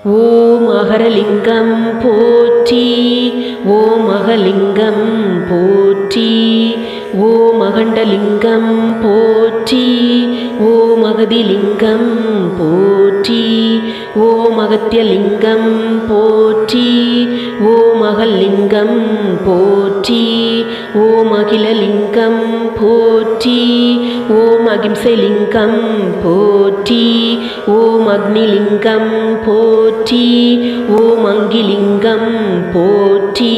ஓம் அகரலிங்கம் போற்றி. ஓம் அகலிங்கம் போற்றி. ஓம் அகண்டலிங்கம் போற்றி. ஓம் அகதிலிங்கம் போற்றி. ஓம் அகத்தியலிங்கம் போற்றி. ஓம் அகல்லிங்கம் போற்றி. ஓம் அகிலலிங்கம் போற்றி. ஓம் அகிம்சைலிங்கம் போற்றி. ஓம் அக்னிலிங்கம் போற்றி. ஓம் அங்கிலிங்கம் போற்றி.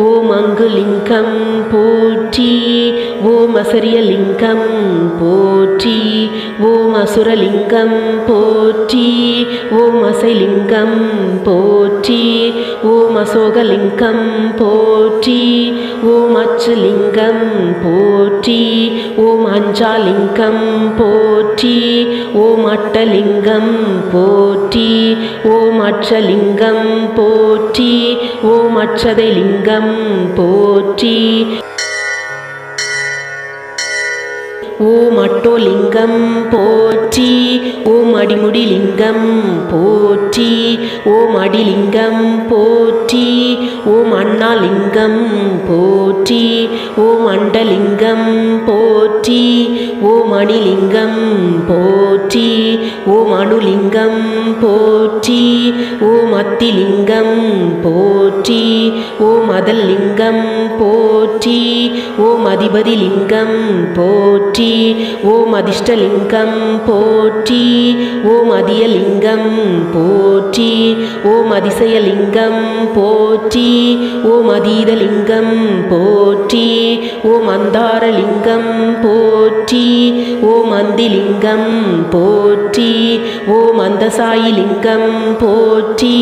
ஓம் அங்குலிங்கம் போற்றி. ஓம் அசரியலிங்கம் போற்றி. ஓம் அசுரலிங்கம் போற்றி. ஓம் அசைலிங்கம் போற்றி. ஓம் அசோகலிங்கம் போற்றி. ஓம் அச்சுலிங்கம் போற்றி. ஓம் அஞ்சாலிங்கம் போற்றி. ஓம் அட்டலிங்கம் போற்றி. ஓம் அட்சலிங்கம் போற்றி. ஓம் அட்சதைலிங்கம் போற்றி. ஓம் அட்டோலிங்கம் போற்றி. ஓம் அடிமுடிலிங்கம் போற்றி. ஓம் அடிலிங்கம் போற்றி. ஓம் அண்ணாலிங்கம் போற்றி. ஓம் அண்டலிங்கம் போற்றி. ஓம் அணிலிங்கம் போற்றி. ஓம் அணுலிங்கம் போற்றி. ஓம் அத்திலிங்கம் போற்றி. ஓம் அதல்லிங்கம் போற்றி. ஓம் அதிபதிலிங்கம் போற்றி. ஓம் அதிஷ்டலிங்கம் போற்றி. ஓம் அதியலிங்கம் போற்றி. ஓம் அதிசயலிங்கம் போற்றி. ஓம் அதீதலிங்கம் போற்றி. ஓம் அந்தாரலிங்கம் போற்றி. ஓம் அந்திலிங்கம் போற்றி. ஓம் அந்தசாயிலிங்கம் போற்றி.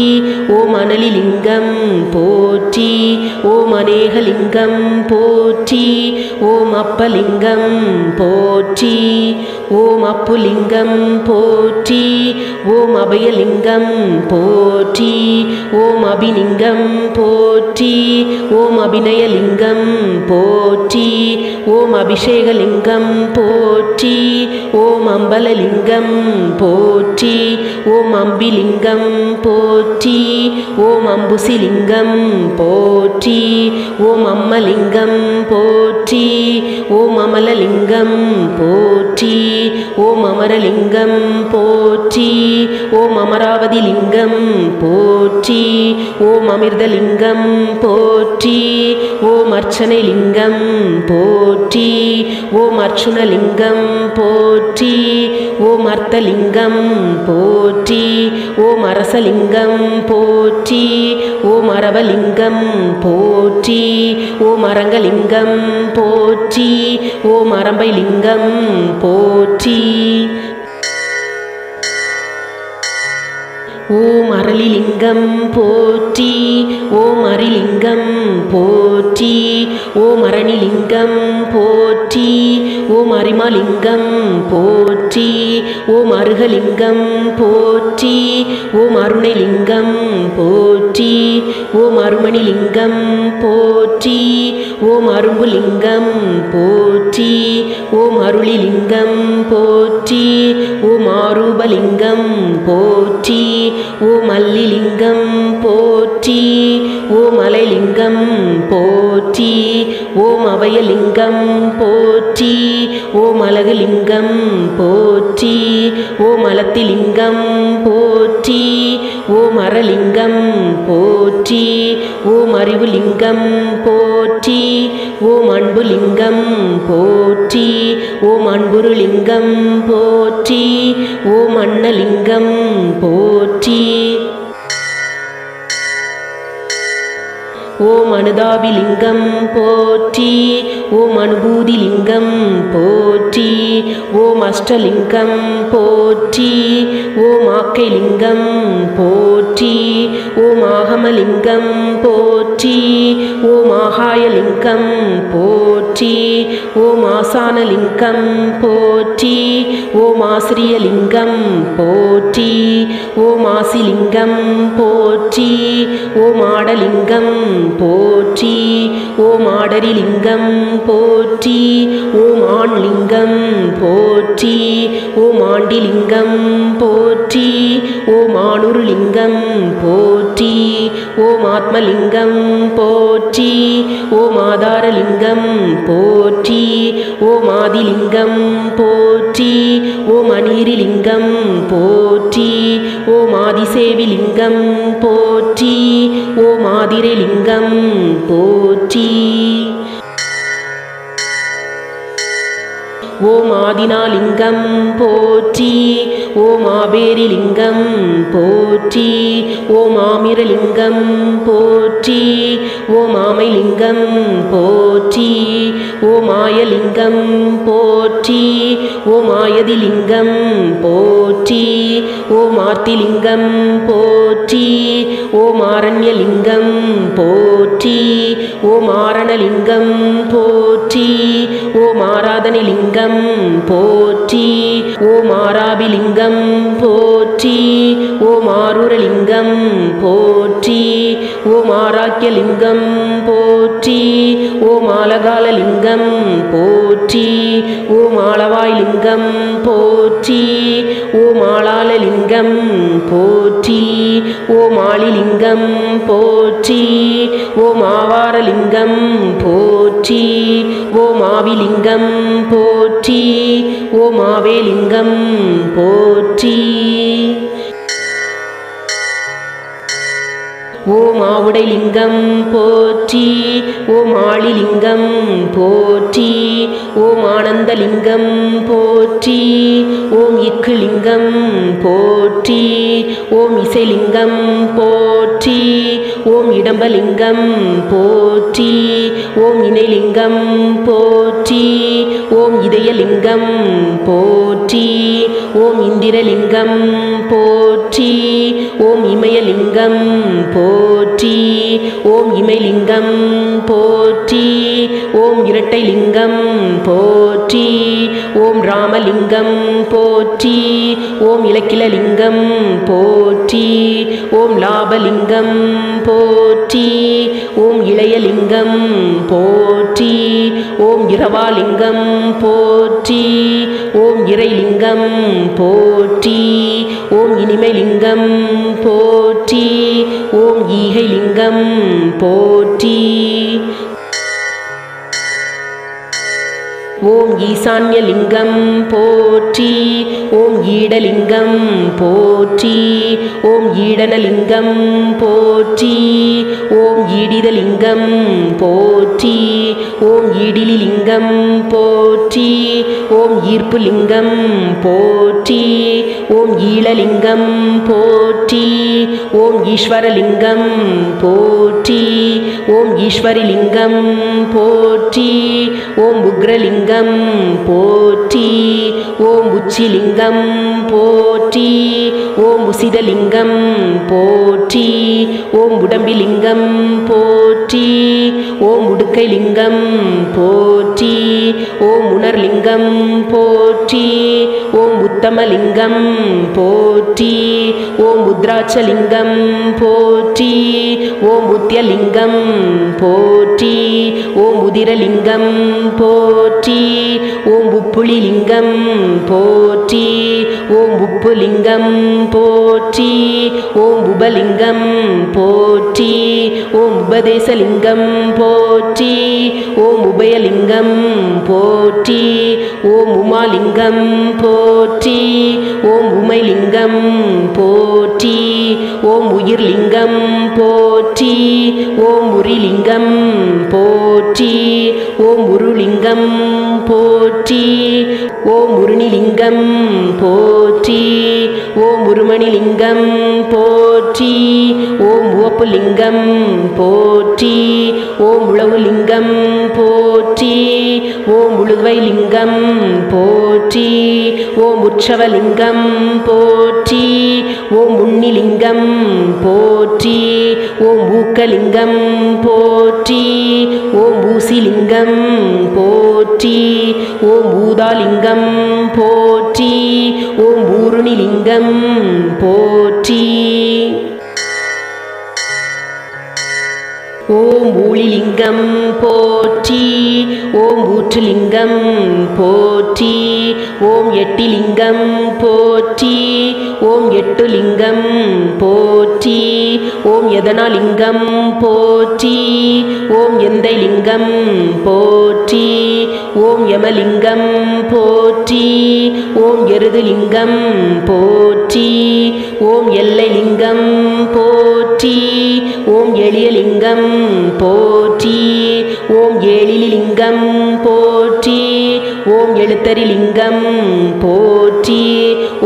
ஓம் அனலிலிங்கம் போற்றி. ஓம் அநேகலிங்கம் போற்றி. ஓம் அப்பலிங்கம் போற்றி. ஓம் அப்புலிங்கம் போற்றி. ஓம் அபயலிங்கம் போற்றி. ஓம் அபிலிங்கம் போற்றி. ஓம் அபிநயலிங்கம் போற்றி. ஓம் அபிஷேகலிங்கம் போற்றி. ஓம் அம்பலலிங்கம் போற்றி. ஓம் அம்பிலிங்கம் போற்றி. ஓம் அம்புசிலிங்கம் போற்றி. ஓம் அம்மலிங்கம் போற்றி. ஓம் அமலலிங்கம் போற்றி. ஓம் அமரலிங்கம் போற்றி. ஓம் அமராவதிலிங்கம் போற்றி. ஓம் அமிர்தலிங்கம் போற்றி. ஓம் அர்ச்சனைலிங்கம் போற்றி. ஓம் அர்ச்சுனலிங்கம் போற்றி. ஓம் அர்த்தலிங்கம் போற்றி. ஓம் அரசலிங்கம் போற்றி. ஓம் அரவலிங்கம் போற்றி. ஓம் அரங்கலிங்கம் போற்றி. ஓம் அரம்பைலிங்கம் போற்றி. ஓம் அரளிலிங்கம் போற்றி. ஓம் அரிலிங்கம் போற்றி. ஓம் அரணிலிங்கம் போற்றி. ஓம் அரிமாலிங்கம் போற்றி. ஓம் அருகலிங்கம் போற்றி. ஓம் அருணைலிங்கம் போற்றி. ஓம் அருமணிலிங்கம் போற்றி. ஓம் அரும்புலிங்கம் போற்றி. ஓம் அருளிலிங்கம் போற்றி. ஓம் ஆரூபலிங்கம் போற்றி. ஓம் அல்லிலிங்கம் போற்றி. ஓம் அலைலிங்கம் போற்றி. ஓம் அபயலிங்கம் போற்றி. ஓம் அழகுலிங்கம் போற்றி. ஓம் அலத்திலிங்கம் போற்றி. ஓம் அரலிங்கம் போற்றி. ஓம் அறிவுலிங்கம் போற்றி. ஓம் அன்புலிங்கம் போற்றி. ஓம் அன்புருலிங்கம் போற்றி. ஓம் அன்னலிங்கம் போற்றி. ஓம் அனுதாபிலிங்கம் போற்றி. ஓம் அனுபூதிலிங்கம் போற்றி. ஓம் அஷ்டலிங்கம் போற்றி. ஓம் ஆக்கைலிங்கம் போற்றி. ஓம் ஆகமலிங்கம் போற்றி. ஓம் ஆகாயலிங்கம் போற்றி. ஓம் ஆசானலிங்கம் போற்றி. ஓம் ஆசிரியலிங்கம் போற்றி. ஓம் ஆசிலிங்கம் போற்றி. ஓம் ஆடலிங்கம் போற்றி. ஓம் ஆடரிலிங்கம் போற்றி. ஓம் ஆண்லிங்கம் போற்றி. ஓம் ஆண்டிலிங்கம் ஆதிலிங்கம் போற்றி. ஓம் ஆணுருலிங்கம் போற்றி. ஓம் ஆத்மலிங்கம் போற்றி. ஓம் ஆதாரலிங்கம் போற்றி. ஓம் ஆதிலிங்கம் போற்றி. ஓம் அநீரிலிங்கம் போற்றி. ஓம் ஆதிசேவிலிங்கம் போற்றி. ஓம் ஆதிரலிங்கம் போற்றி. ஓம் ஆதினாலிங்கம் போற்றி. ஓம் ஆபேரிலிங்கம் போற்றி. ஓம் ஆமிரலிங்கம் போற்றி. ஓம் ஆமைலிங்கம் போற்றி. ஓம் ஆயலிங்கம் போற்றி. ஓம் ஆயதிலிங்கம் போற்றி. ஓம் ஆர்த்திலிங்கம் போற்றி. ஓம் ஆரண்யலிங்கம் போற்றி. ஓம் ஆரணலிங்கம் போற்றி. ஓம் ஆராதனலிங்கம் போற்றி. ஓம் ஆராபிலிங்கம் போற்றி. ஓம் ஆரூரலிங்கம் போற்றி. ஓம் ஆராக்கியலிங்கம் போற்றி. ஓம் ஆலகாலலிங்கம் போற்றி. ஓம் ஆளவாய்லிங்கம் போற்றி. ஓம் ஆளாளலிங்கம் போற்றி. ஓம் ஆளிலிங்கம் போற்றி. ஓம் ஆவாரலிங்கம் போற்றி. ஓம் ஆவிலிங்கம் போற்றி. ஓம் ஆவேலிங்கம் போற்றி. ஓம் ஆவுடைலிங்கம் போற்றி. ஓம் ஆளிலிங்கம் போற்றி. ஓம் ஆனந்தலிங்கம் போற்றி. ஓம் இக்குலிங்கம் போற்றி. ஓம் இசைலிங்கம் போற்றி. ஓம் இடம்பலிங்கம் போற்றி. ஓம் இணைலிங்கம் போற்றி. ஓம் இதயலிங்கம் போற்றி. ஓம் இந்திரலிங்கம் போற்றி. ஓம் இமயலிங்கம் போற்றி. ஓம் இமைலிங்கம் போற்றி. ஓம் இரட்டைலிங்கம் போற்றி. ஓம் ராமலிங்கம் போற்றி. ஓம் இலக்கிலலிங்கம் போற்றி. ஓம் லாபலிங்கம் போற்றி. ஓம் இளையலிங்கம் போற்றி. ஓம் இரவாலிங்கம் போற்றி. ஓம் இறைலிங்கம் போற்றி. ஓம் இனிமைலிங்கம் போற்றி. ஓம் ஈகைலிங்கம் போற்றி. ஓம் ஈசான்யலிங்கம் போற்றி. ஓம் ஈடலிங்கம் போற்றி. ஓம் ஈடனலிங்கம் போற்றி. ஓம் ஈடிதலிங்கம் போற்றி. ஓம் ஈடிலிலிங்கம் போற்றி. ஓம் ஈர்ப்புலிங்கம் போற்றி. ஓம் ஈழலிங்கம் போற்றி. ஓம் ஈஸ்வரலிங்கம் போற்றி. ஓம் ஈஸ்வரிலிங்கம் போற்றி. ஓம் உக்ரலிங்கம் போற்றி. ஓம் உச்சிலிங்கம் போற்றி. ஓம் உசிதலிங்கம் போற்றி. ஓம் உடம்பிலிங்கம் போற்றி. ஓம் உடுக்கைலிங்கம் போற்றி. ஓம் உணர்லிங்கம் போற்றி. ஓம் உத்தமலிங்கம் போற்றி. ஓம் உத்ராட்சலிங்கம் போற்றி. ஓம் உத்தியலிங்கம் போற்றி. ஓம் உதிரலிங்கம் போற்றி. ஓம் உப்புளிலிங்கம் போற்றி. ஓம் உப்புலிங்கம் போற்றி. ஓம் உபலிங்கம் போற்றி. ஓம் உபதேசலிங்கம் போற்றி. ஓம் உபயலிங்கம் போற்றி. ஓம் உமாலிங்கம் போற்றி. ஓம் உமைலிங்கம் போற்றி. ஓம் உயிர்லிங்கம் போற்றி. ஓம் உரிலிங்கம் போற்றி. ஓம் உருலிங்கம் போற்றி. ஓம் உருணிலிங்கம் போற்றி. ஓம் உருமணிலிங்கம் போற்றி. ஓம் உவப்புலிங்கம் போற்றி. ஓம் உழவுலிங்கம் போற்றி. ஓம் உழுவைலிங்கம் போற்றி. ஓம் உற்சவலிங்கம் போற்றி. ஓம் உன்னிலிங்கம் போற்றி. ஓம் ஊக்கலிங்கம் போற்றி. ஓம் ஊசிலிங்கம் போற்றி. ஓம் ஊதாலிங்கம் போற்றி. ஓம் ஊருணிலிங்கம் போற்றி. ஓம் ஊழிலிங்கம் போற்றி. ஓம் ஊற்றுலிங்கம் போற்றி. ஓம் எட்டிலிங்கம் போற்றி. ஓம் எட்டுலிங்கம் போற்றி. ஓம் எதனாலிங்கம் போற்றி. ஓம் எந்தை லிங்கம் போற்றி. ஓம் யமலிங்கம் போற்றி. ஓம் எருதுலிங்கம் போற்றி. ஓம் எல்லை லிங்கம் போற்றி. ஓம் எளியலிங்கம் போற்றி. ஓம் ஏழிலிங்கம் போற்றி. ஓம் எழுத்தரிலிங்கம் போற்றி.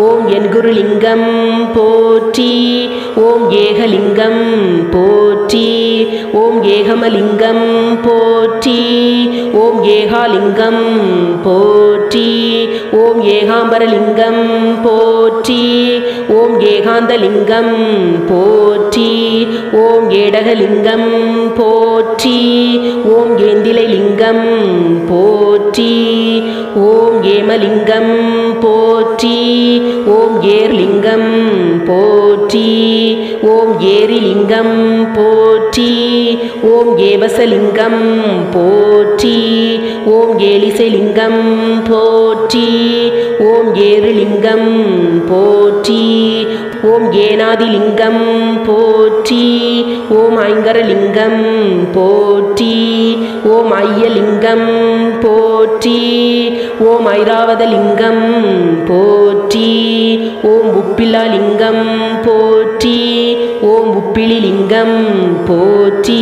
ஓம் எண்குருலிங்கம் போற்றி. ஓம் ஏகலிங்கம் போற்றி. ஓம் ஏகமலிங்கம் போற்றி. ஓம் ஏகாலிங்கம் போற்றி. ஓம் ஏகாம்பரலிங்கம் போற்றி. ஓம் ஏகாந்தலிங்கம் போற்றி. ஓம் ஏடகலிங்கம் போற்றி. ஓம் ஏந்திலைலிங்கம் போற்றி. ஓம் ஏமலிங்கம் போற்றி. ஓம் ஏர்லிங்கம் போற்றி. ஓம் ஏரிலிங்கம் போற்றி. ஓம் ஏவசலிங்கம் போற்றி. ஓம் ஏலிசைலிங்கம் போற்றி. ஓம் ஏறுலிங்கம் போற்றி. ஓம் ஏனாதிலிங்கம் போற்றி. ஓம் ஐங்கரலிங்கம் போற்றி. ஓம் ஐயலிங்கம் போற்றி. ஓம் ஐராவதலிங்கம் போற்றி. ஓம் உப்பிலாலிங்கம் போற்றி. ஓம் உப்பிலிலிங்கம் போற்றி.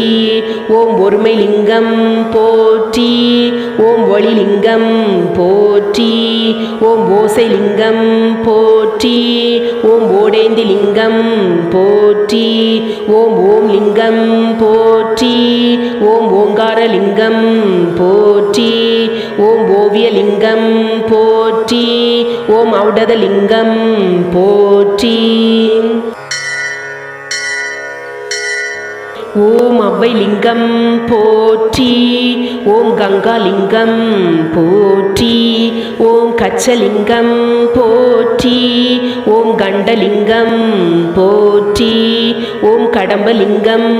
ஓம் ஒருமைலிங்கம் போற்றி. ஓம் ஒளிலிங்கம் போற்றி. ஓம் ஓசைலிங்கம் போற்றி. ஓம் ஓடேந்திலிங்கம் போற்றி. ஓம் ஓம் லிங்கம் போற்றி. ஓம் ஓங்காரலிங்கம் போற்றி. ஓம் ஓவியலிங்கம் போற்றி. ஓம் ஔடதலிங்கம் போற்றி. ஓம் அவ்வைலிங்கம் போற்றி. ஓம் கங்காலிங்கம் போற்றி. ஓம் கச்சலிங்கம் போற்றி. ஓம் கண்டலிங்கம் போற்றி. ஓம் கடம்பலிங்கம்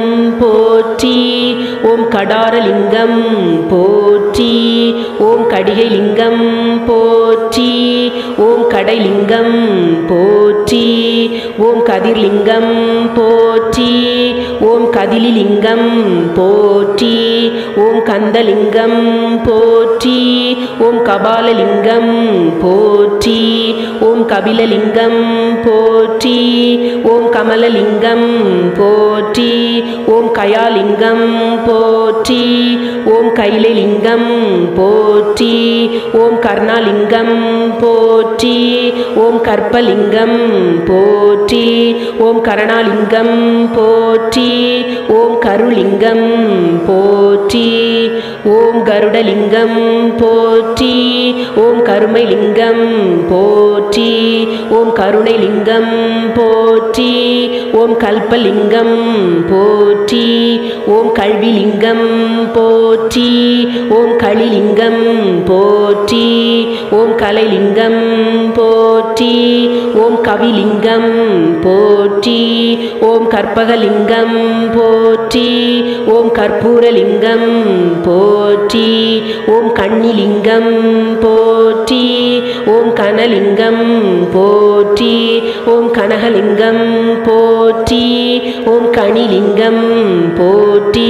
போற்றி. ஓம் கடாரலிங்கம் போற்றி. ஓம் கடிகைலிங்கம் போற்றி. ஓம் கடைலிங்கம் போற்றி. ஓம் கதிர்லிங்கம் போற்றி. ஓம் கதிலிலிங்கம் போற்றி. ஓம் கந்தலிங்கம் போற்றி. ஓம் கபாலலிங்கம் போற்றி. ஓம் கபிலலிங்கம் போற்றி. ஓம் கமலலிங்கம் போற்றி. ஓம் கயாலிங்கம் போற்றி. ஓம் கைலலிங்கம் போற்றி. ஓம் கர்ணாலிங்கம் போற்றி. ஓம் கற்பலிங்கம் போற்றி. ஓம் கரணாலிங்கம் போற்றி. ஓம் கருலிங்கம் போற்றி. ஓம் கருடலிங்கம் போற்றி. ஓம் கருமைலிங்கம் போற்றி. ஓம் கருணைலிங்கம் போற்றி. ஓம் கல்பலிங்கம் போற்றி. ஓம் கல்விலிங்கம் போற்றி. ஓம் களிலிங்கம் போற்றி. ஓம் கலைலிங்கம் போற்றி. ஓம் கவிலிங்கம் போற்றி. ஓம் கற்பகலிங்கம் போற்றி. ஓம் கற்பூரலிங்கம் போற்றி. ஓம் கன்னிலிங்கம் போற்றி. ஓம் கனலிங்கம் போற்றி. ஓம் கனகலிங்கம் போற்றி. ஓம் கனிலிங்கம் போற்றி.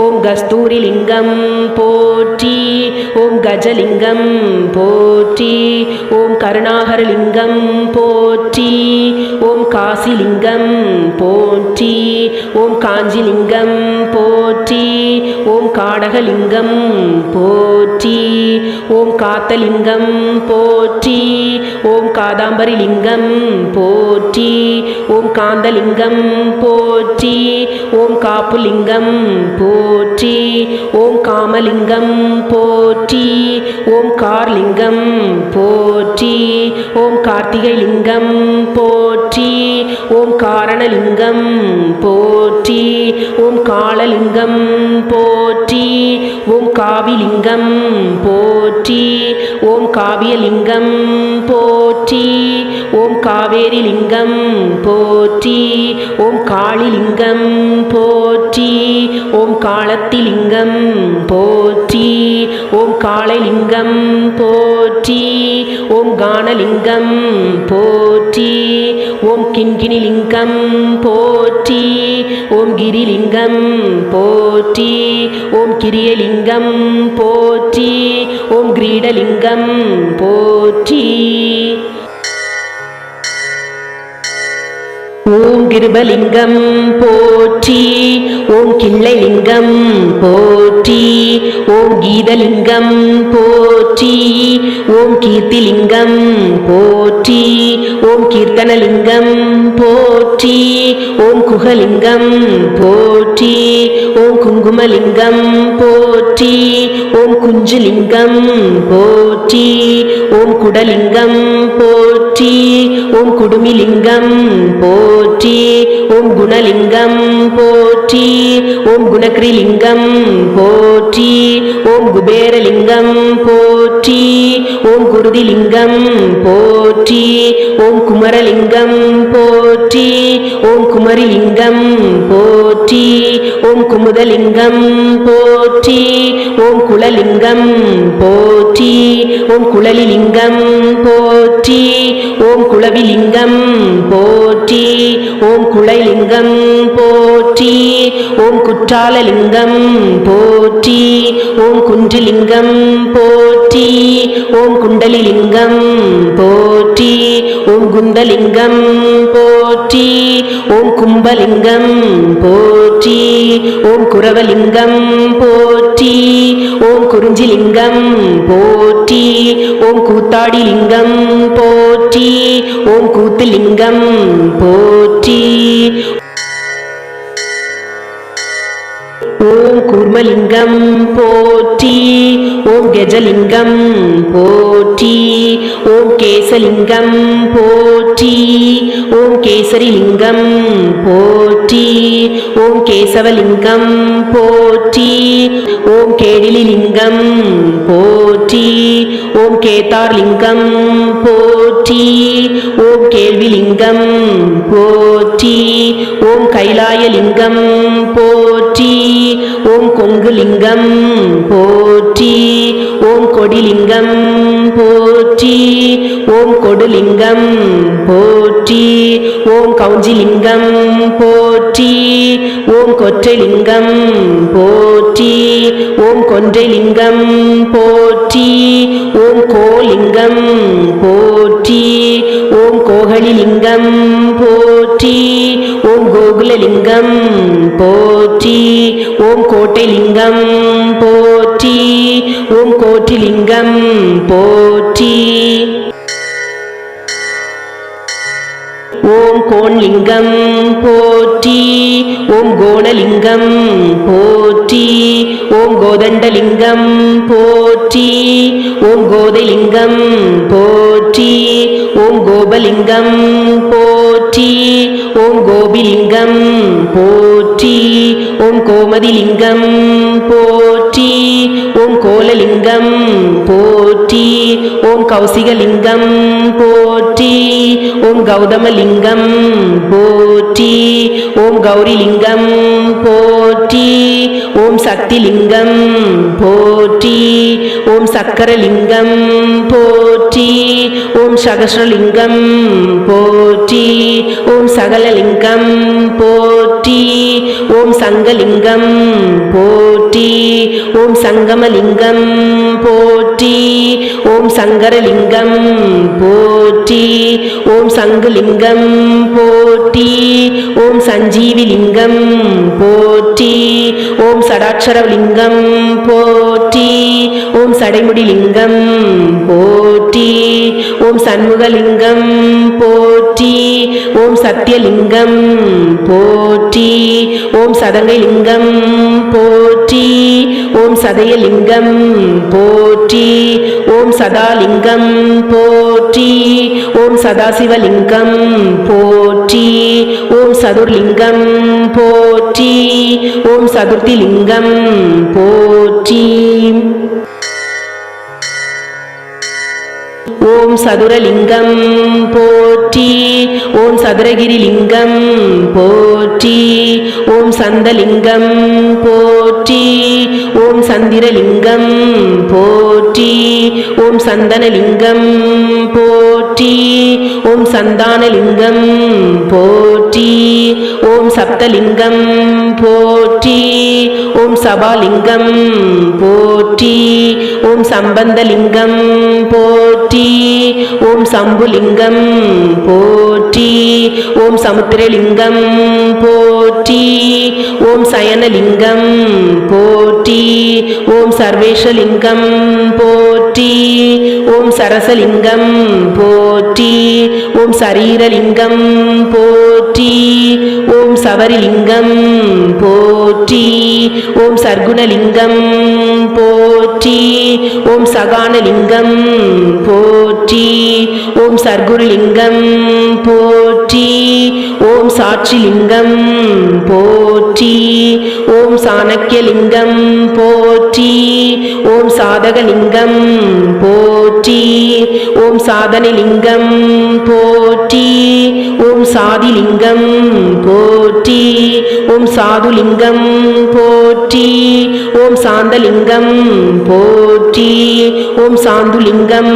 ஓம் கஸ்தூரிலிங்கம் போற்றி. ஓம் கஜலிங்கம் போற்றி. ஓம் கருணாகரலிங்கம் போற்றி. ஓம் காசிலிங்கம் போற்றி. ஓம் காஞ்சிலிங்கம் போற்றி. ஓம் காடகலிங்கம் போற்றி. ஓம் காத்தலிங்கம் போற்றி. ஓம் காதாம்பரிலிங்கம் போற்றி. ஓம் காந்தலிங்கம் போற்றி. ஓம் காப்புலிங்கம் போற்றி. ஓம் காமலிங்கம் போற்றி. ஓம் கார்லிங்கம் போற்றி. ஓம் கார்த்திகைலிங்கம் போற்றி. ஓம் காரணலிங்கம் போற்றி. ஓம் காலலிங்கம் போற்றி. ஓம் காவிலிங்கம் போற்றி. ஓம் காவியலிங்கம் போற்றி. ஓம் காவேரிலிங்கம் போற்றி. ஓம் காளிலிங்கம் போற்றி. ஓம் காலத்திலிங்கம் போற்றி. ஓம் காளைலிங்கம் போற்றி. ஓம் கானலிங்கம் போற்றி. ஓம் கிண்கிணிலிங்கம் போற்றி. ஓம் கிரிலிங்கம் போற்றி. ஓம் கிரியலிங்கம் போற்றி. ஓம் கிரீடலிங்கம் போற்றி. ஓம் கிருபலிங்கம் போற்றி. ஓம் கிள்ளைலிங்கம் போற்றி. ஓம் கீதலிங்கம் போற்றி. ஓம் கீர்த்திலிங்கம் போற்றி. ஓம் கீர்த்தனலிங்கம் போற்றி. ஓம் குகலிங்கம் போற்றி. ஓம் குங்குமலிங்கம் போற்றி. ஓம் குஞ்சுலிங்கம் போற்றி. ஓம் குடலிங்கம் போற்றி. ஓம் குடுமிலிங்கம் போற்றி. ஓம் குணலிங்கம் போற்றி. ஓம் குணக்ரிலிங்கம் போற்றி. ஓம் குபேரலிங்கம் போற்றி. ஓம் குருதிலிங்கம் போற்றி. ஓம் குமரலிங்கம் போற்றி. ஓம் குமரிலிங்கம் போற்றி. ஓம் குமுதலிங்கம் போற்றி. ஓம் குலலிங்கம் போற்றி. ஓம் குழலிலிங்கம் போற்றி. ஓம் குளவிலிங்கம் போற்றி. ஓம் குழைலிங்கம் போற்றி. ஓம் குற்றாலலிங்கம் போற்றி. ஓம் குன்றிலிங்கம் போற்றி. ஓம் குண்டலிலிங்கம் போற்றி. ஓம் குந்தலிங்கம் போற்றி. ஓம் கும்பலிங்கம் போற்றி. ஓம் குரவலிங்கம் போற்றி. ஓம் குறிஞ்சிலிங்கம் போற்றி. ஓம் கூத்தாடிலிங்கம் போற்றி. ஓம் கூத்துலிங்கம் போற்றி. ஓம் கூர்மலிங்கம் போற்றி. ஓம் கஜலிங்கம் போற்றி. ஓம் கேசலிங்கம் போற்றி. ஓம் கேசரிலிங்கம் போற்றி. ஓம் கேசவலிங்கம் போற்றி. ஓம் கேடிலிங்கம் போற்றி. ஓம் கேதார்லிங்கம் போற்றி. ஓம் கேள்விலிங்கம் போற்றி. ஓம் கைலாயலிங்கம் போற்றி. ஓம் கொங்குலிங்கம் போற்றி. ஓம் கொடிலிங்கம் போற்றி. ஓம் கொடுலிங்கம் போற்றி. ஓம் கௌஞ்சிலிங்கம் போற்றி. ஓம் கொற்றைலிங்கம் போற்றி. ஓம் கொன்றைலிங்கம் போற்றி. ஓம் கோலிங்கம் போற்றி. ஓம் கோகலிலிங்கம் போற்றி. ஓம் கோகுலலிங்கம் போற்றி. ஓம் கோட்டைலிங்கம் போற்றி. ஓம் கோட்டிலிங்கம் போற்றி. ஓம் கோன்லிங்கம் போற்றி. ஓம் கோணலிங்கம் போற்றி. ஓம் கோதண்டலிங்கம் போற்றி. ஓம் கோதைலிங்கம் போற்றி. ஓம் கோபலிங்கம் போற்றி. ஓம் கோபிலிங்கம் போற்றி. ஓம் கோமதிலிங்கம் போற்றி. ஓம் கோலலிங்கம் போற்றி. ஓம் கௌசிகலிங்கம் போற்றி. ஓம் கௌதமலிங்கம் போற்றி. ஓம் கௌரிலிங்கம் போற்றி. ஓம் சக்திலிங்கம் போற்றி. ஓம் சக்கரலிங்கம் போற்றி. ஓம் சகஸ்ரலிங்கம் போற்றி. ஓம் சகலலிங்கம் போற்றி. ஓம் சங்கலிங்கம் போற்றி. ஓம் சங்கமலிங்கம் போற்றி. ஓம் சங்கரலிங்கம் போற்றி. ஓம் சங்குலிங்கம் போற்றி. ஓம் சஞ்சீவிலிங்கம் போற்றி. ஓம் சடாட்சரலிங்கம் போற்றி. ஓம் சடைமுடிலிங்கம் போற்றி. ஓம் சண்முகலிங்கம் போற்றி. ஓம் சத்தியலிங்கம் போற்றி. ஓம் சதங்கைலிங்கம் போற்றி. ஓம் சதயலிங்கம் போற்றி. ஓம் சதாலிங்கம் போற்றி. ஓம் சதாசிவலிங்கம் போற்றி. போற்றி. ஓம் சதுர்லிங்கம் போற்றி. ஓம் சதுர்த்திலிங்கம் போற்றி. ஓம் சதுரலிங்கம் போற்றி. ஓம் சதுரகிரிலிங்கம் போற்றி. ஓம் சந்தலிங்கம் போற்றி. ஓம் சந்திரலிங்கம் போற்றி. ஓம் சந்தனலிங்கம் போற்றி. ஓம் சந்தானலிங்கம் போற்றி. ஓம் சப்தலிங்கம் போற்றி. ஓம் சபாலிங்கம் போற்றி. ஓம் சம்பந்தலிங்கம் போற்றி. ஓம் சம்புலிங்கம் போற்றி. ஓம் சமுத்திரலிங்கம் போற்றி. ஓம் சயனலிங்கம் போற்றி. ஓம் சர்வேஷலிங்கம் போற்றி. ஓம் சரசலிங்கம் போற்றி. ஓம் சரீரலிங்கம் போற்றி. ஓம் சவரிலிங்கம் போற்றி. ஓம் சர்க்குணலிங்கம் போற்றி. ஓம் சகானலிங்கம் போற்றி. ஓம் சர்க்குருலிங்கம் போற்றி. ஓம் சாட்சிலிங்கம் போற்றி. ஓம் சாணக்கியலிங்கம் போற்றி. ஓம் சாதகலிங்கம் போற்றி. ஓம் சாதனலிங்கம் போற்றி. ஓம் சாதிலிங்கம் போற்றி. ஓம் சாதுலிங்கம் போற்றி. ஓம் சாந்தலிங்கம் போற்றி. ஓம் சாந்துலிங்கம்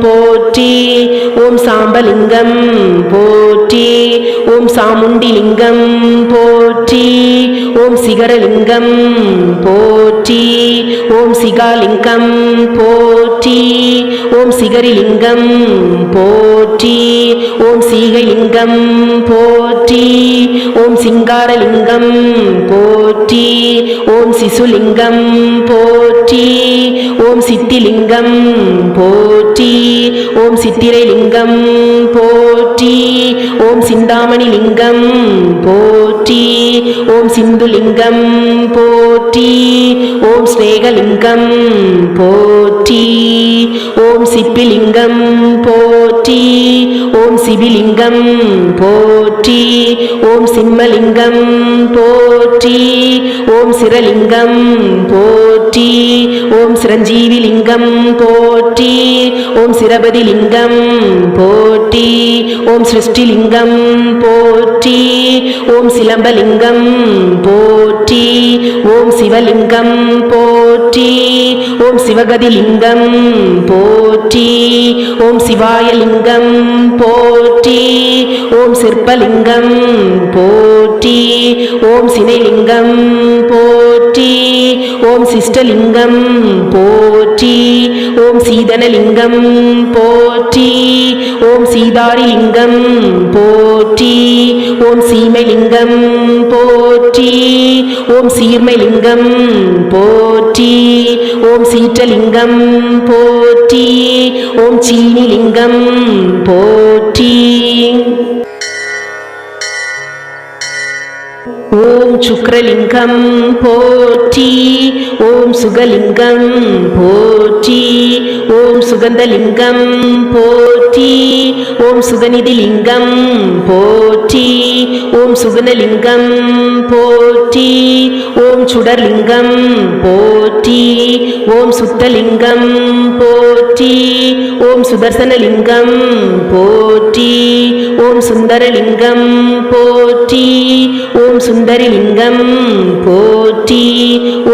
போற்றி. ஓம் சாம்பலிங்கம் போற்றி. ஓம் சாமுண்டிலிங்கம் போற்றி. ஓம் சிகரலிங்கம் போற்றி. ஓம் சிகாலிங்கம் போற்றி. ஓம் சிகரிலிங்கம் போற்றி. ஓம் சீகைலிங்கம் போற்றி. ஓம் சிங்காரலிங்கம் போற்றி. ஓம் சிசுலிங்கம் போற்றி. ஓம் சித்திலிங்கம் போற்றி. ஓம் சித்திரைலிங்கம் போற்றி. ஓம் சிந்தாமணிலிங்கம் போற்றி. ஓம் சிந்துலிங்கம் போற்றி. ஓம் ஸ்நேகலிங்கம் போற்றி. ஓம் சிப்பிலிங்கம் போற்றி. ஓம் சிபிலிங்கம் போற்றி. ஓம் சிம்மலிங்கம் போற்றி. ஓம் சிரலிங்கம் போற்றி. ஓம் சிரஞ்சீவிலிங்கம் போற்றி. ஓம் சிரபதிலிங்கம் போற்றி. ஓம் சிருஷ்டிலிங்கம் போற்றி. ஓம் சிலம்பலிங்கம் போற்றி. ஓம் சிவலிங்கம் போற்றி. ஓம் சிவகதிலிங்கம் போற்றி. ஓம் சிவாயலிங்கம் போற்றி. ஓம் சிற்பலிங்கம் போற்றி. ஓம் சினைலிங்கம் போற்றி. ஓம் சிஷ்டலிங்கம் போற்றி. ஓம் சீதனலிங்கம் போற்றி. ஓம் சீதாரிலிங்கம் போற்றி. ஓம் சீமைலிங்கம் போற்றி. ஓம் சீர்மைலிங்கம் போற்றி. ஓம் சீற்றலிங்கம் போற்றி. ஓம் சீனிலிங்கம் போற்றி. ஓம் சுக்ரலிங்கம் போற்றி. ஓம் சுகலிங்கம் போற்றி. ஓம் சுகந்தலிங்கம் போற்றி. ஓம் சுகநிதிலிங்கம் போற்றி. ஓம் சுகுணலிங்கம் போற்றி. ஓம் சுடர்லிங்கம் போற்றி. ஓம் சுத்தலிங்கம் போற்றி. ஓம் சுதர்சனலிங்கம் போற்றி. ஓம் சுந்தரலிங்கம் போற்றி. ஓம் சுந்தரிலிங்கம் போற்றி.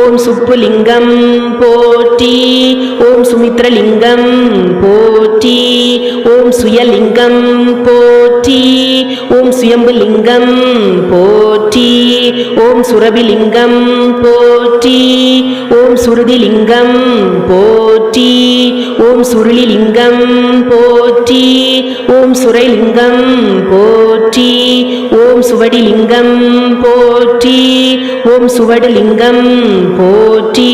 ஓம் சுப்புலிங்கம் போற்றி. ஓம் சுமித்ரலிங்கம் போற்றி. ஓம் சுயலிங்கம் போற்றி. ஓம் சுயம்புலிங்கம் போற்றி. ஓம் சுரபிலிங்கம் போற்றி. ஓம் சுருதிலிங்கம் போற்றி. ஓம் சுருளிலிங்கம் போற்றி. ஓம் சுரைலிங்கம் போற்றி. ஓம் சுவடிலிங்கம் போற்றி. ஓம் சுவடிலிங்கம் போற்றி.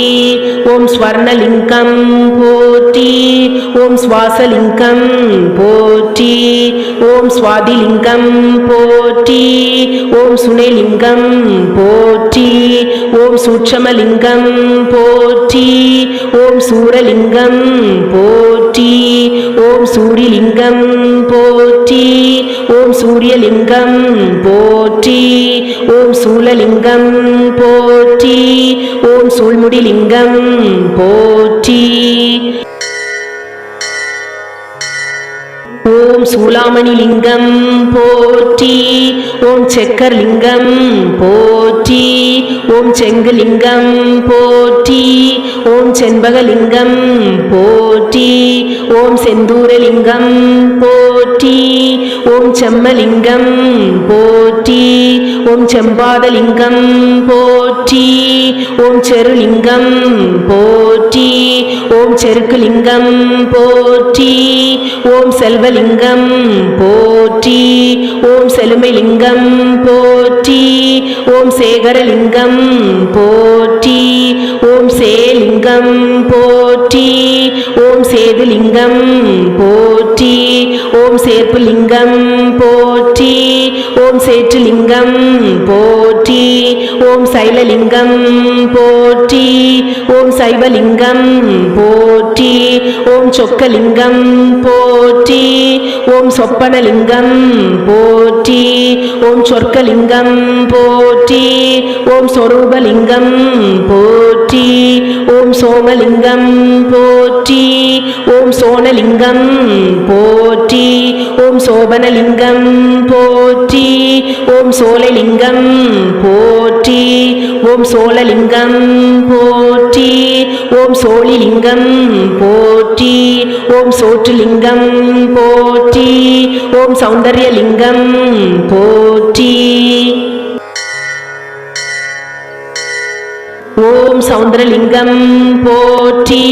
ஓம் ஸ்வர்ணலிங்கம் போற்றி. ஓம் சுவாசலிங்கம் போற்றி. ஓம் சுவாதிலிங்கம் போற்றி. ஓம் சுனேலிங்கம் போற்றி. ஓம் சூட்சமலிங்கம் போற்றி. ஓம் சூரலிங்கம் போற்றி. ஓம் சூரிலிங்கம் போற்றி. ஓம் சூரியலிங்கம் போற்றி. ஓம் சூலலிங்கம் போற்றி. ஓம் சூழ்முடிலிங்கம் போற்றி. ஓம் சூலாமணிலிங்கம் போற்றி. ஓம் செக்கர்லிங்கம் போற்றி. ஓம் செங்குலிங்கம் போற்றி. ஓம் செண்பகலிங்கம் போற்றி. ஓம் செந்தூரலிங்கம் போற்றி. ஓம் செம்மலிங்கம் போற்றி. ஓம் செம்பாதலிங்கம் போற்றி. ஓம் செருலிங்கம் போற்றி. ஓம் செருக்குலிங்கம் போற்றி. ஓம் செல்வலிங்கம் போற்றி. ஓம் செலுமைலிங்கம் போற்றி. ஓம் சேகரலிங்கம் போற்றி. ஓம் சேலிங்கம் போற்றி. ஓம் சேதுலிங்கம் போற்றி. ஓம் சேர்ப்புலிங்கம் போற்றி. ஓம் சேற்றுலிங்கம் போற்றி. ஓம் சைலலிங்கம் போற்றி. ஓம் சைவலிங்கம் போற்றி. ஓம் சொக்கலிங்கம் போற்றி. ஓம் சொப்பனலிங்கம் போற்றி. ஓம் சொர்க்கலிங்கம் போற்றி. ஓம் சொரூபலிங்கம் போற்றி. ஓம் சோமலிங்கம் போற்றி. ஓம் சோனலிங்கம் போற்றி. ஓம் சோபனலிங்கம் போற்றி. ஓம் சோலைலிங்கம் போற்றி. ஓம் சோழலிங்கம் போற்றி. ஓம் சோழிலிங்கம் போற்றி. ஓம் சோற்றுலிங்கம் போற்றி. ஓம் சௌந்தர்யலிங்கம் போற்றி. ஓம் சௌந்தரலிங்கம் போற்றி.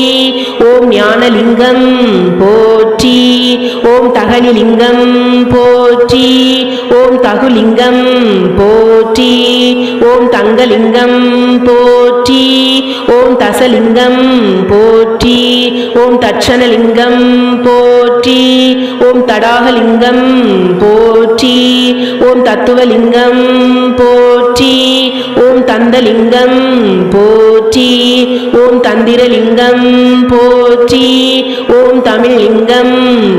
ஓம் ஞானலிங்கம் போற்றி. ஓம் தகனிலிங்கம் போற்றி. ஓம் தகுலிங்கம் போற்றி. ஓம் தங்கலிங்கம் போற்றி. ஓம் தசலிங்கம் போற்றி. ஓம் தட்சணலிங்கம் போற்றி. ஓம் தடாகலிங்கம் போற்றி. ஓம் தத்துவலிங்கம் போற்றி. ஓம் தந்தலிங்கம் போற்றி. ஓம் தந்திரலிங்கம் போற்றி. ஓம் தமிழ்லிங்கம்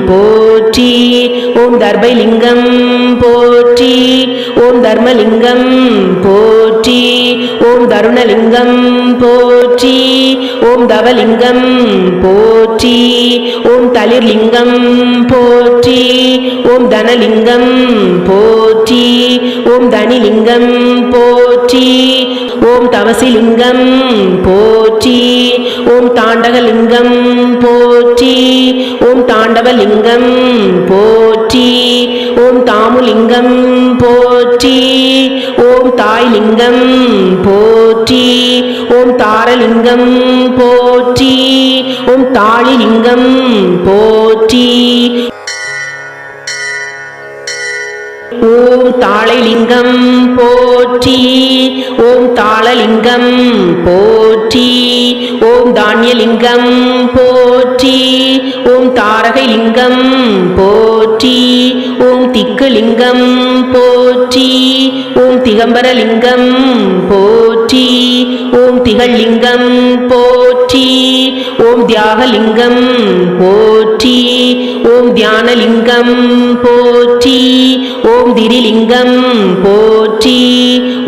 போற்றி. ஓம் தர்பைலிங்கம் போற்றி. ஓம் தர்மலிங்கம் போற்றி. ஓம் தருணலிங்கம் போற்றி. ஓம் தவலிங்கம் போற்றி. ஓம் தளிர்லிங்கம் போற்றி. ஓம் தனலிங்கம் போற்றி. ஓம் தனிலிங்கம் போற்றி. ஓம் தவசிலிங்கம் போற்றி. ஓம் தாண்டகலிங்கம் போற்றி. ஓம் தாண்டவலிங்கம் போற்றி. ஓம் தாமுலிங்கம் போற்றி. ஓம் தாய்லிங்கம் போற்றி. ஓம் தாரலிங்கம் போற்றி. ஓம் தாளிலிங்கம் போற்றி. ஓம் தாளைலிங்கம் போற்றி. ஓம் தாளலிங்கம் போற்றி. ஓம் தானியலிங்கம் போற்றி. ஓம் தாரகைலிங்கம் போற்றி. ஓம் திக்குலிங்கம் போற்றி. ஓம் திகம்பரலிங்கம் போற்றி. ஓம் திகழ்லிங்கம் போற்றி. ஓம் தியாகலிங்கம் போற்றி. ஓம் தியானலிங்கம் போற்றி. ஓம் திரிலிங்கம் போற்றி.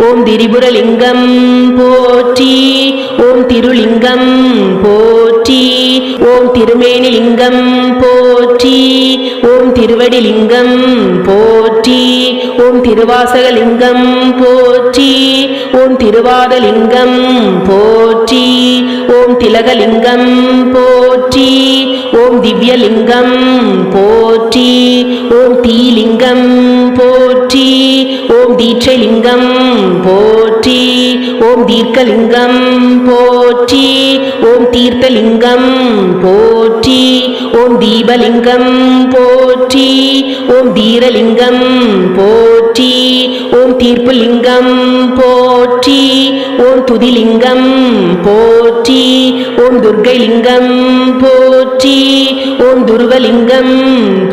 ஓம் திரிபுரலிங்கம் போற்றி. ஓம் திருலிங்கம் போற்றி. ஓம் திருமேனிலிங்கம் போற்றி. ஓம் திருவடிலிங்கம் போற்றி. ஓம் திருவாசகலிங்கம் போற்றி. ஓம் திருவாதலிங்கம் போற்றி. ஓம் திலகலிங்கம் போற்றி. ஓம் திவ்யலிங்கம் போற்றி. ஓம் தீலிங்கம் போற்றி. ஓம் தீட்சைலிங்கம் போற்றி. ஓம் தீர்க்கலிங்கம் போற்றி. ஓம் தீர்த்தலிங்கம் போற்றி. ஓம் தீபலிங்கம் போற்றி. ஓம் தீரலிங்கம் போற்றி. ஓம் தீர்ப்பு லிங்கம் போற்றி. ஓம் துதிலிங்கம் போற்றி. ஓம் துர்க்கை லிங்கம் போற்றி. ஓம் துருவலிங்கம்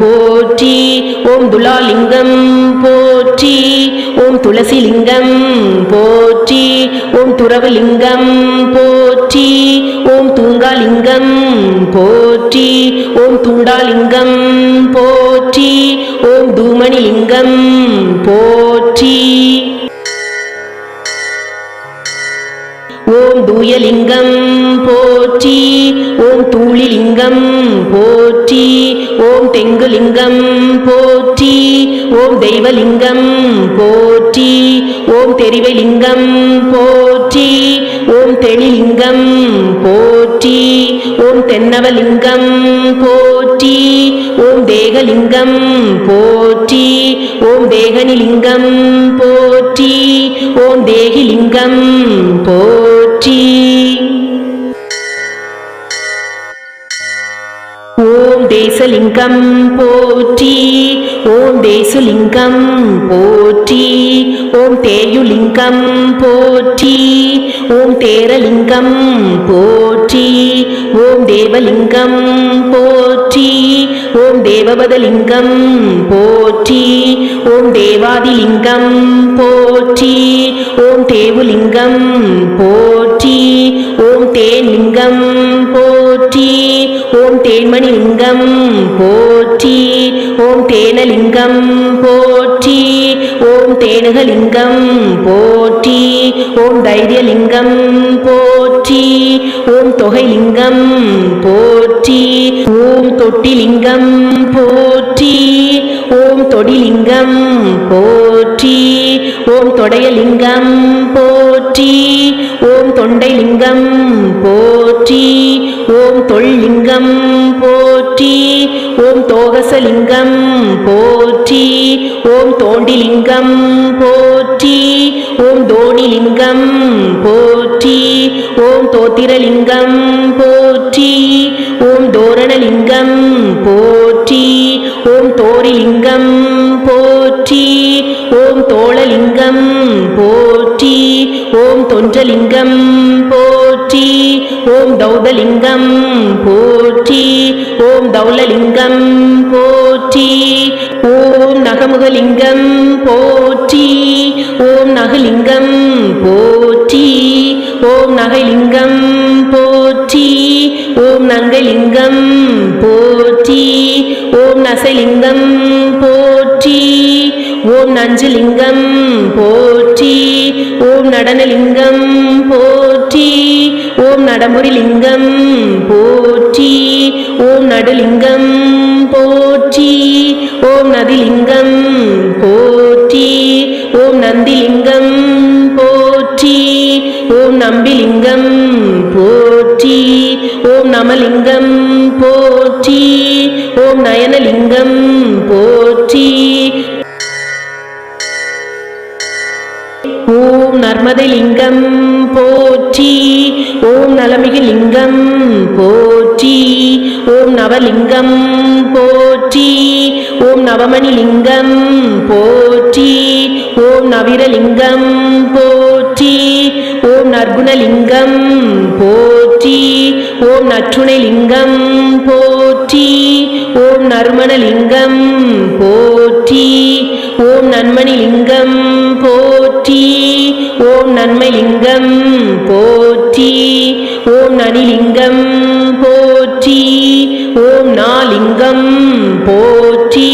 போற்றி. ஓம் துலாலிங்கம் போற்றி. ஓம் துளசிலிங்கம் போற்றி. ஓம் துறவலிங்கம் போற்றி. ஓம் தூங்காலிங்கம் போற்றி. ஓம் துண்டாலிங்கம் போற்றி. ஓம் தூமணிலிங்கம் போற்றி. ஓம் தூயலிங்கம் போற்றி. ஓம் தூளிலிங்கம் போற்றி. ஓம் தெங்குலிங்கம் போற்றி. ஓம் தெய்வலிங்கம் போற்றி. ஓம் தெரிவலிங்கம் போற்றி. ஓம் தெளிலிங்கம் போற்றி. ஓம் தென்னவலிங்கம் போற்றி. ஓம் தேகலிங்கம் போற்றி. ஓம் தேகனிலிங்கம் போற்றி. ஓம் தேகிலிங்கம் போற்றி. ஓம் தேசலிங்கம் போற்றி. ஓம் தேசுலிங்கம் போற்றி. ஓம் தேயுலிங்கம் போற்றி. ஓம் தேரலிங்கம் போற்றி. ஓம் தேவலிங்கம் போற்றி. ஓம் தேவபதலிங்கம் போற்றி. ஓம் தேவாதிலிங்கம் போற்றி. ஓம் தேவுலிங்கம் போற்றி. ஓம் தேன்லிங்கம் போற்றி. ஓம் தேன்மணிலிங்கம் போற்றி. ஓம் தேனலிங்கம் போற்றி. ஓம் தேனுகலிங்கம் போற்றி. ஓம் தைரியலிங்கம் போற்றி. ஓம் தொகைலிங்கம் போற்றி. ஓம் தொட்டிலிங்கம் போற்றி. ஓம் தொடிலிங்கம் போற்றி. ஓம் தொடையலிங்கம் போற்றி. ஓம் தொண்டைலிங்கம் போற்றி. ஓம் தொல்லிங்கம் போற்றி. ஓம் தோகசலிங்கம் போற்றி. ஓம் தோண்டிலிங்கம் போற்றி. ஓம் தோணிலிங்கம் போற்றி. ஓம் தோத்திரலிங்கம் போற்றி. ஓம் தோரணலிங்கம் போற்றி. ஓம் தோரிலிங்கம் போற்றி. ஓம் தோளலிங்கம் போற்றி. ஓம் தொன்றலிங்கம் போற்றி. ஓம் தௌதலிங்கம் போற்றி. ஓம் தௌலலிங்கம் போற்றி. ஓம் நகமுகலிங்கம் போற்றி. ஓம் நகலிங்கம் போற்றி. ஓம் நகைலிங்கம் போற்றி. ஓம் நங்கைலிங்கம் போற்றி. ஓம் நசைலிங்கம் போற்றி. ஓம் நஞ்சுலிங்கம் போற்றி. ஓம் நடனலிங்கம் போற்றி. ஓம் நடமுறிலிங்கம் போற்றி. ஓம் நடுலிங்கம் போற்றி. ஓம் நதிலிங்கம் போற்றி. ஓம் நந்திலிங்கம் போற்றி. ஓம் நம்பிலிங்கம் போற்றி. ஓம் நமலிங்கம் போற்றி. ஓம் நயனலிங்கம் போற்றி. ஓம் நர்மதைலிங்கம் போற்றி. ஓம் நலமிகு லிங்கம் போற்றி. ஓம் நவலிங்கம் போற்றி. ஓம் நவமணிலிங்கம் போற்றி. ஓம் நவிரலிங்கம் போற்றி. ஓம் நற்குணலிங்கம் போற்றி. ஓம் நற்றுணைலிங்கம் போற்றி. ஓம் நறுமணலிங்கம் போற்றி. ஓம் நன்மணிலிங்கம் போற்றி. ஓம் நன்மைலிங்கம் போற்றி. ஓம் நனிலிங்கம் போற்றி. ஓம் நாலிங்கம் போற்றி.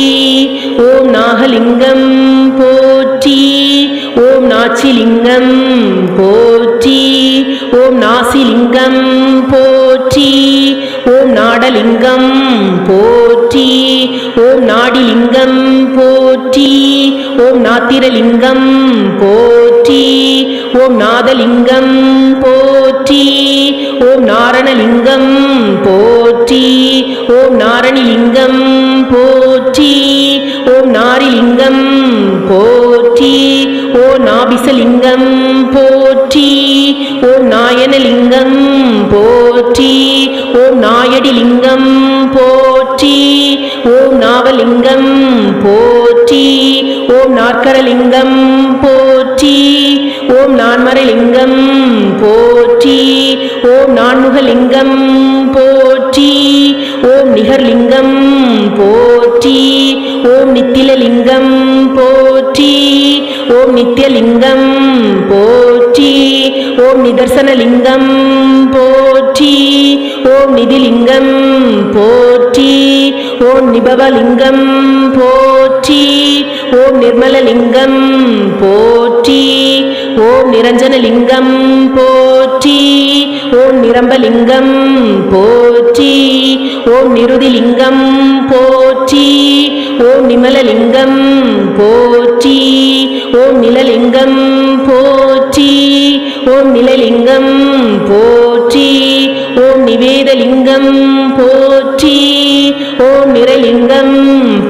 ஓம் நாகலிங்கம் போற்றி. ஓம் நாச்சிலிங்கம் போற்றி. ஓம் நாசிலிங்கம் போற்றி. ஓம் நாடலிங்கம் போற்றி. ஓம் நாடிலிங்கம் போற்றி. ஓம் நாத்திரலிங்கம் போற்றி. ஓம் நாதலிங்கம் போற்றி. ஓம் நாரணலிங்கம் போற்றி. ஓம் நாரணிலிங்கம் போற்றி. ஓம் நாரிலிங்கம் போற்றி. ஓம் நாபிசலிங்கம் போற்றி. ஓம் நாயனலிங்கம் போற்றி. ஓம் நாயடிலிங்கம் போற்றி. ஓம் நாவலிங்கம் போற்றி. ஓம் நாற்கரலிங்கம் போற்றி. ஓம் நான்மறைலிங்கம் போற்றி. ஓம் நான்முகலிங்கம் போற்றி. ஓம் நிகர்லிங்கம் போற்றி. ஓம் நித்திலலிங்கம் போற்றி. ஓம் நித்யலிங்கம் போற்றி. ஓம் நிதர்சனலிங்கம் போற்றி. ஓம் நிதிலிங்கம் போற்றி. ஓம் நிபவலிங்கம் போற்றி. ஓம் நிர்மலலிங்கம் போற்றி. ஓம் நிரஞ்சனலிங்கம் போற்றி. ஓம் நிரம்பலிங்கம் போற்றி. ஓம் நிருதிலிங்கம் போற்றி. ஓம் நிமலலிங்கம் போற்றி. ஓம் நிலலிங்கம் போற்றி. ஓம் நிலலிங்கம் போற்றி. ஓம் நிவேதலிங்கம் போற்றி. ஓம் நிரலிங்கம்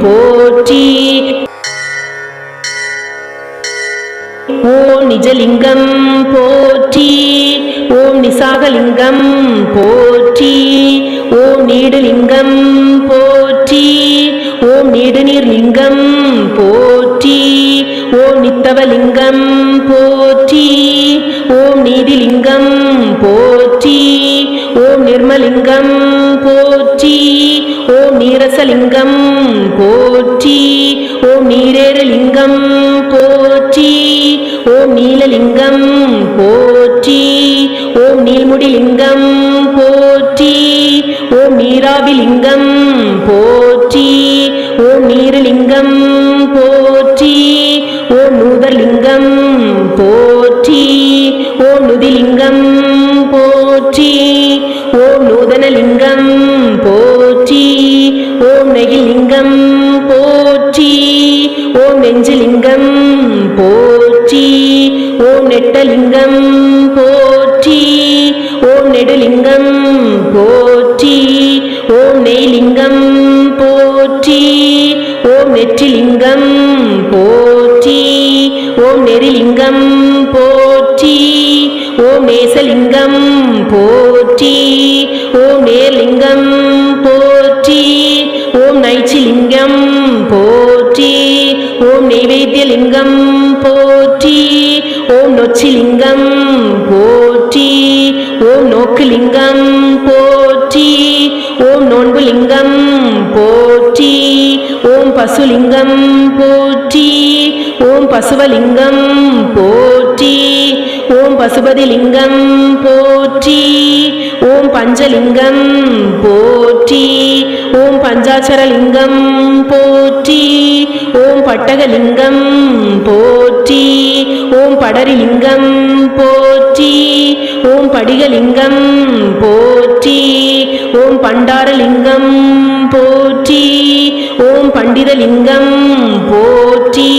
போற்றி. ஓம் நிஜலிங்கம் போற்றி. ஓம் நிசாகலிங்கம் போற்றி. ஓம் நீடுலிங்கம் போற்றி. ஓம் நீடுநீர்லிங்கம் போற்றி. ஓம் நித்தவலிங்கம் போற்றி. ஓம் நீதிலிங்கம் போற்றி. ஓம் நிர்மலிங்கம் போற்றி. ஓம் நீரசலிங்கம் போற்றி. ஓம் நீரேரலிங்கம் போற்றி. ஓம் நீலலிங்கம் போற்றி. ஓம் நீள்முடிலிங்கம் போற்றி. ஓம் நீராபிலிங்கம் போற்றி. ஓம் நீரலிங்கம் போற்றி. ஓம் நூதர்லிங்கம் போற்றி. ஓம் நுதிலிங்கம் போற்றி. ஓம் நூதனலிங்கம் போற்றி. ஓம் நெகிலிங்கம் போற்றி. ஓம் நெஞ்சிலிங்கம் போற்றி. ஓம் நெட்டலிங்கம் போற்றி. ஓம் நெடுலிங்கம் போற்றி. ஓம் நெய்லிங்கம் போற்றி. ஓம் நெற்றிலிங்கம் போற்றி. ஓம் நெறிலிங்கம் போற்றி. ஓம் நேசலிங்கம் போற்றி. ஓம் நேர்லிங்கம் போற்றி. ஓம் நைச்சிலிங்கம் போற்றி. ஓம் நெய்வேத்தியலிங்கம் போற்றி. ஓம் நொச்சிலிங்கம் போற்றி. ஓம் நோக்குலிங்கம் போற்றி. ஓம் நோன்புலிங்கம் போற்றி. ஓம் பசுலிங்கம் போற்றி. ஓம் பசுவலிங்கம் போற்றி. ஓம் பசுபதிலிங்கம் போற்றி. ஓம் பஞ்சலிங்கம் போற்றி. ஓம் பஞ்சாட்சரலிங்கம் போற்றி. ஓம் பட்டகலிங்கம் போற்றி. ஓம் படரிலிங்கம் போற்றி. ஓம் படிகலிங்கம் போற்றி. ஓம் பண்டாரலிங்கம் போற்றி. ஓம் பண்டிதலிங்கம் போற்றி.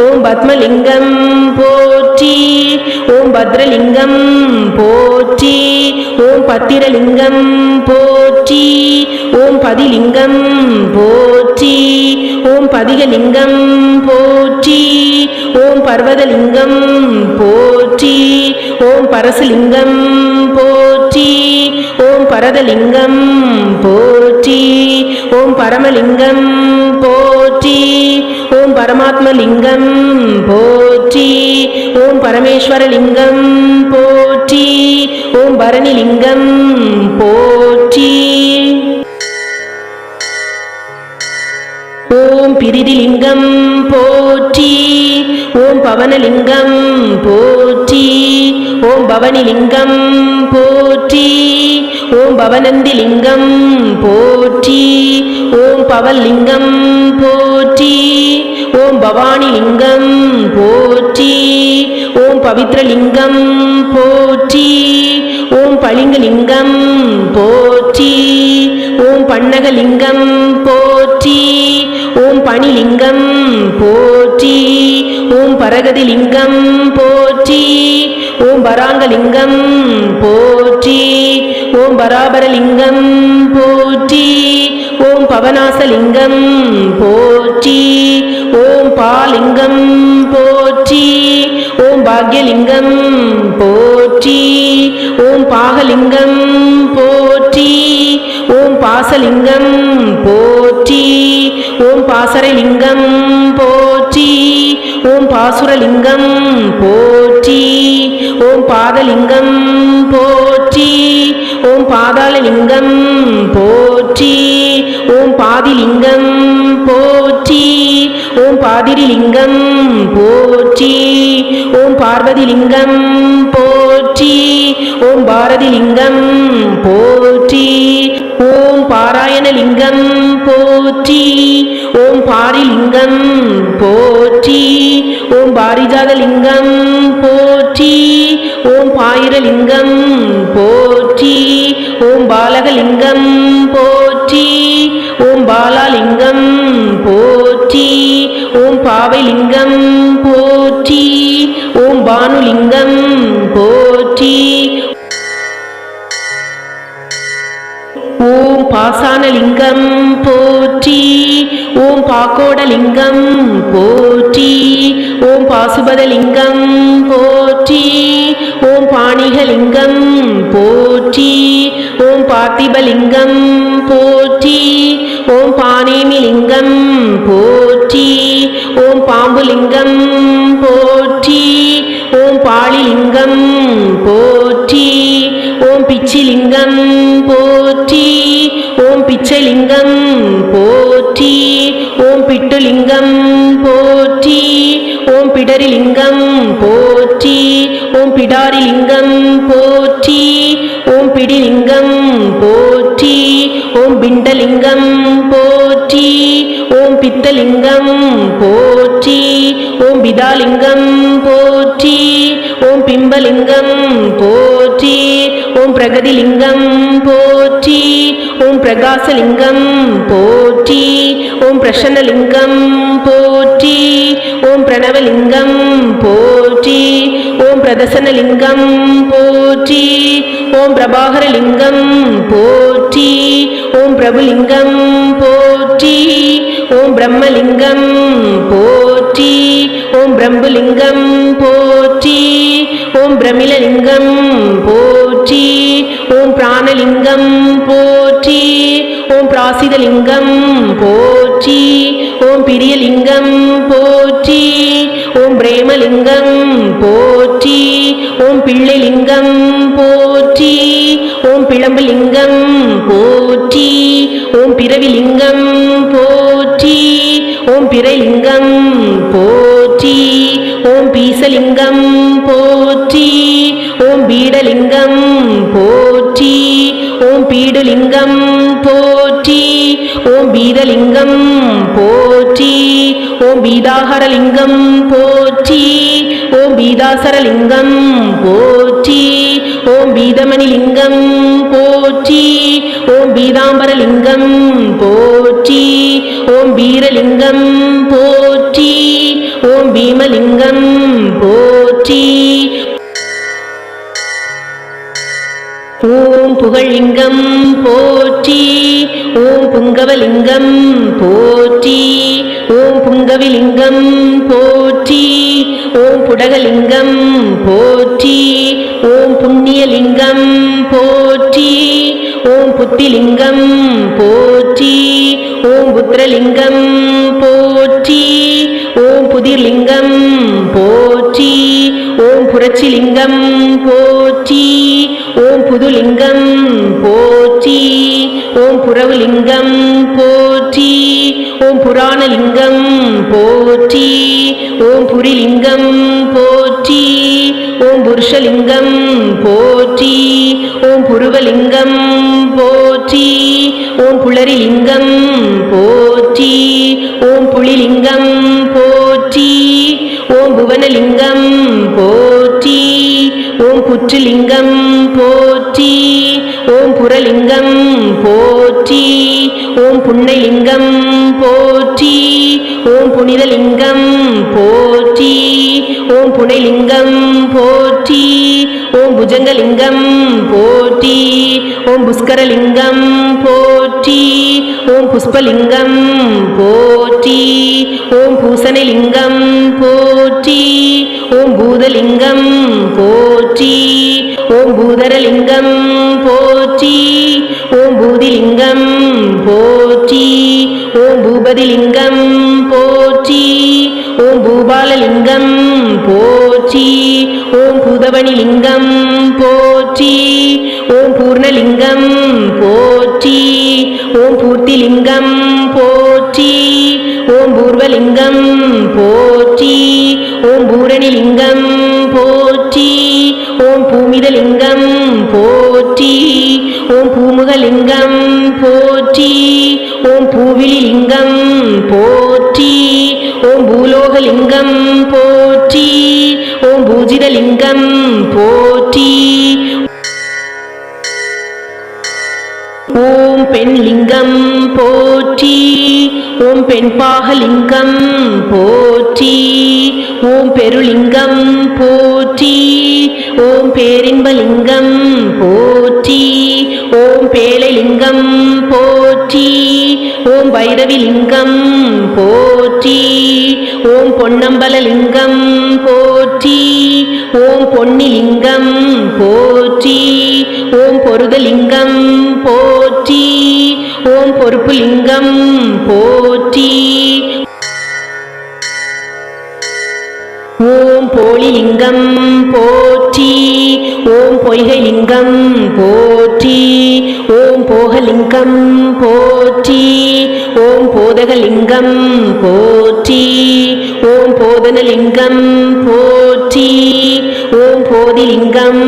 ஓம் பத்மலிங்கம் போற்றி. ஓம் பத்ரலிங்கம் போற்றி. ஓம் பத்திரலிங்கம் போற்றி. ஓம் பதிலிங்கம் போற்றி. ஓம் பதிகலிங்கம் போற்றி. ஓம் பர்வதலிங்கம் போற்றி. ஓம் பரசுலிங்கம் போற்றி. ஓம் பரதலிங்கம் போற்றி. ஓம் பரமலிங்கம் போற்றி. ஓம் பரமாத்மலிங்கம் போற்றி. ஓம் பரமேஸ்வரலிங்கம் போற்றி. ஓம் பரணிலிங்கம் போற்றி. ஓம் பிரிதிலிங்கம் போற்றி. ஓம் பவனலிங்கம் போற்றி. ஓம் பவனிலிங்கம் போற்றி. ஓம் பவனந்திலிங்கம் போற்றி. ஓம் பவல்லிங்கம் போற்றி. ஓம் பவானிலிங்கம் போற்றி. ஓம் பவித்ரலிங்கம் போற்றி. ஓம் பளிங்குலிங்கம் போற்றி. ஓம் பன்னகலிங்கம் போற்றி. ஓம் பணிலிங்கம் போற்றி. ஓம் பரகதிலிங்கம் போற்றி. ஓம் பராங்கலிங்கம் போற்றி. ஓம் பராபரலிங்கம் போற்றி. ஓம் பவனாசலிங்கம் போற்றி. ஓம் பாலிங்கம் போற்றி. ஓம் பாக்யலிங்கம் போற்றி. ஓம் பாகலிங்கம் போற்றி. ஓம் பாசலிங்கம் போற்றி. ஓம் பாசரலிங்கம் போற்றி. போற்றி. ஓம் பாசுரலிங்கம் போற்றி. ஓம் பாதலிங்கம் போற்றி. ஓம் பாதாளலிங்கம் போற்றி. ஓம் பாதிலிங்கம் போற்றி. ஓம் பாதிரிலிங்கம் போற்றி. ஓம் பார்வதிலிங்கம் போற்றி. ஓம் பாரதிலிங்கம் போற்றி. ஓம் பாராயணலிங்கம் போற்றி. ஓம் பாரிலிங்கம் போற்றி. ஓம் பாரிஜாதலிங்கம் போற்றி. ஓம் பாயிரலிங்கம் போற்றி. ஓம் பாலகலிங்கம் போற்றி. ஓம் பாலாலிங்கம் போற்றி. ஓம் பாவைலிங்கம் போற்றி. ஓம் பானுலிங்கம் போற்றி. ஓம் பாசானலிங்கம் போற்றி. ஓம் பாக்கோடலிங்கம் போற்றி. ஓம் பாசுபதலிங்கம் போற்றி. ஓம் பாணிகலிங்கம் போற்றி. ஓம் பார்த்திபலிங்கம் போற்றி. ஓம் பானேமிலிங்கம் போற்றி. ஓம் பாம்புலிங்கம் போற்றி. ஓம் பாளிலிங்கம் போற்றி. ஓம் பிச்சிலிங்கம் போற்றி. ஓம் பிச்சலிங்கம் போற்றி. ஓம் பிட்டுலிங்கம் போற்றி. ஓம் பிடரிலிங்கம் போற்றி. ஓம் பிடாரிலிங்கம் போற்றி. ஓம் பிடிலிங்கம் போற்றி. ஓம் பிண்டலிங்கம் போற்றி. ஓம் பித்தலிங்கம் போற்றி. ஓம் பிதாலிங்கம் போற்றி. ஓம் பிம்பலிங்கம் போற்றி. ஓம் பிரகதிலிங்கம் போற்றி. ஓம் பிரகாசலிங்கம் போற்றி. ஓம் பிரசன்னலிங்கம் போற்றி. ஓம் பிரணவலிங்கம் போற்றி. ஓம் பிரதசனலிங்கம் போற்றி. ஓம் பிரபாகரலிங்கம் போற்றி. ஓம் பிரபுலிங்கம் போற்றி. ஓம் பிரம்மலிங்கம் போற்றி. ஓம் பிரம்புலிங்கம் போற்றி. ஓம் பிரமிளலிங்கம் போற்றி. ஓம் பிராணலிங்கம் போற்றி. ஓம் பிராசிதலிங்கம் போற்றி. ஓம் பிரியலிங்கம் போற்றி. ஓம் பிரேமலிங்கம் போற்றி. ஓம் பிள்ளைலிங்கம் போற்றி. ஓம் பிளம்புலிங்கம் போற்றி. ஓம் பிறவிலிங்கம் போற்றி. ஓம் பிறைலிங்கம் போற்றி. ஓம் பீசலிங்கம் போற்றி. ஓம் பீடலிங்கம் போற்றி. ஓம் பீடுலிங்கம் போற்றி. ஓம் பீதலிங்கம் போற்றி. ஓம் பீதாஹரலிங்கம் போற்றி. ஓம் பீதாசரலிங்கம் போற்றி. ஓம் பீதமணிலிங்கம் போற்றி. ஓம் பீதாம்பரலிங்கம் போற்றி. ஓம் பீரலிங்கம் போற்றி. ஓம் பீமலிங்கம் போற்றி. ஓம் புகழ்லிங்கம் போற்றி. ஓம் புங்கவலிங்கம் போற்றி. ஓம் புங்கவிலிங்கம் போற்றி. ஓம் புடகலிங்கம் போற்றி. ஓம் புண்ணியலிங்கம் போற்றி. ஓம் புத்திலிங்கம் போற்றி. ஓம் புத்திரலிங்கம் போற்றி. ஓம் புதிர்லிங்கம் போற்றி. ஓம் புரட்சிலிங்கம் போற்றி. ஓம் புதுலிங்கம் போற்றி. ஓம் புரவுலிங்கம் போற்றி. ஓம் புராணலிங்கம் போற்றி. ஓம் புரிலிங்கம் போற்றி. ஓம் புருஷலிங்கம் போற்றி. ஓம் புருவலிங்கம் போற்றி. ஓம் புலரிலிங்கம் போற்றி. ஓம் புலிலிங்கம் போற்றி. ஓம் புவனலிங்கம் போற்றி. ஓம் புற்றுலிங்கம் போற்றி. ஓம் புரலிங்கம் போற்றி. ஓம் புன்னைலிங்கம் போற்றி. ஓம் புனிதலிங்கம் போற்றி. ஓம் புனைலிங்கம் போற்றி. ஓம் புஜங்கலிங்கம் போற்றி. ஓம் புஷ்கரலிங்கம் போற்றி. ஓம் புஷ்பலிங்கம் போற்றி. ஓம் பூசணலிங்கம் போற்றி. ஓம் பூதலிங்கம் போற்றி. ஓம் பூதரலிங்கம் போற்றி. ஓம் பூதிலிங்கம் போற்றி. ஓம் பூபதிலிங்கம் போற்றி. ஓம் போற்றி. ஓம் பூதவனி லிங்கம் போற்றி. ஓம் பூர்ணலிங்கம் போற்றி. ஓம் பூர்த்திலிங்கம் போற்றி. ஓம் பூர்வலிங்கம் போற்றி. ஓம் பூரணிலிங்கம் போற்றி. ஓம் பூமிதலிங்கம் போற்றி. ஓம் பூமுகலிங்கம் போற்றி. ஓம் பூவிலிங்கம் போற்றி. ஓம் பூலோகலிங்கம் போற்றி. ஓம் பூஜிதலிங்கம் போற்றி. ஓம் பெண்லிங்கம் போற்றி. ஓம் பெண்பாகலிங்கம் போற்றி. ஓம் பெருலிங்கம் போற்றி. ஓம் பேரின்பலிங்கம் போற்றி. ஓம் பேழைலிங்கம் போற்றி. ஓம் பைரவிலிங்கம் போற்றி. ஓம் பொன்னம்பலலிங்கம் போற்றி. ஓம் பொன்னிலிங்கம் போற்றி. ஓம் பொருதலிங்கம் போற்றி. ஓம் பொறுப்புலிங்கம் போற்றி. ஓம் போலிலிங்கம் போற்றி. ஓம் பொய்கைலிங்கம் போற்றி. ஓம் போகலிங்கம் போற்றி. ஓம் போதகலிங்கம் போற்றி. ஓம் போதனலிங்கம் போற்றி. ஓம் போதிலிங்கம்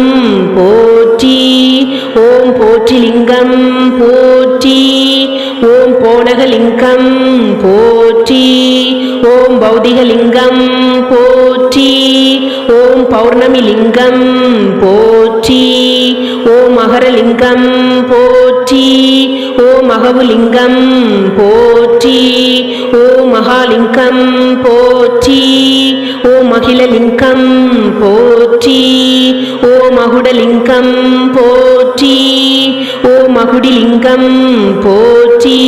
போற்றி. ஓம் போற்றிலிங்கம் போற்றி. ஓம் போனகலிங்கம் போற்றி. ஓம் பௌதிகலிங்கம் போற்றி. ஓம் பௌர்ணமிலிங்கம் போற்றி. ஓம் மகரலிங்கம் போற்றி. ஓம் மகவுலிங்கம் போற்றி. ஓம் மகாலிங்கம் போற்றி. ஓம் மகிழலிங்கம் போற்றி. ஓம் மகுடலிங்கம் போற்றி. ஓம் மகுடிலிங்கம் போற்றி.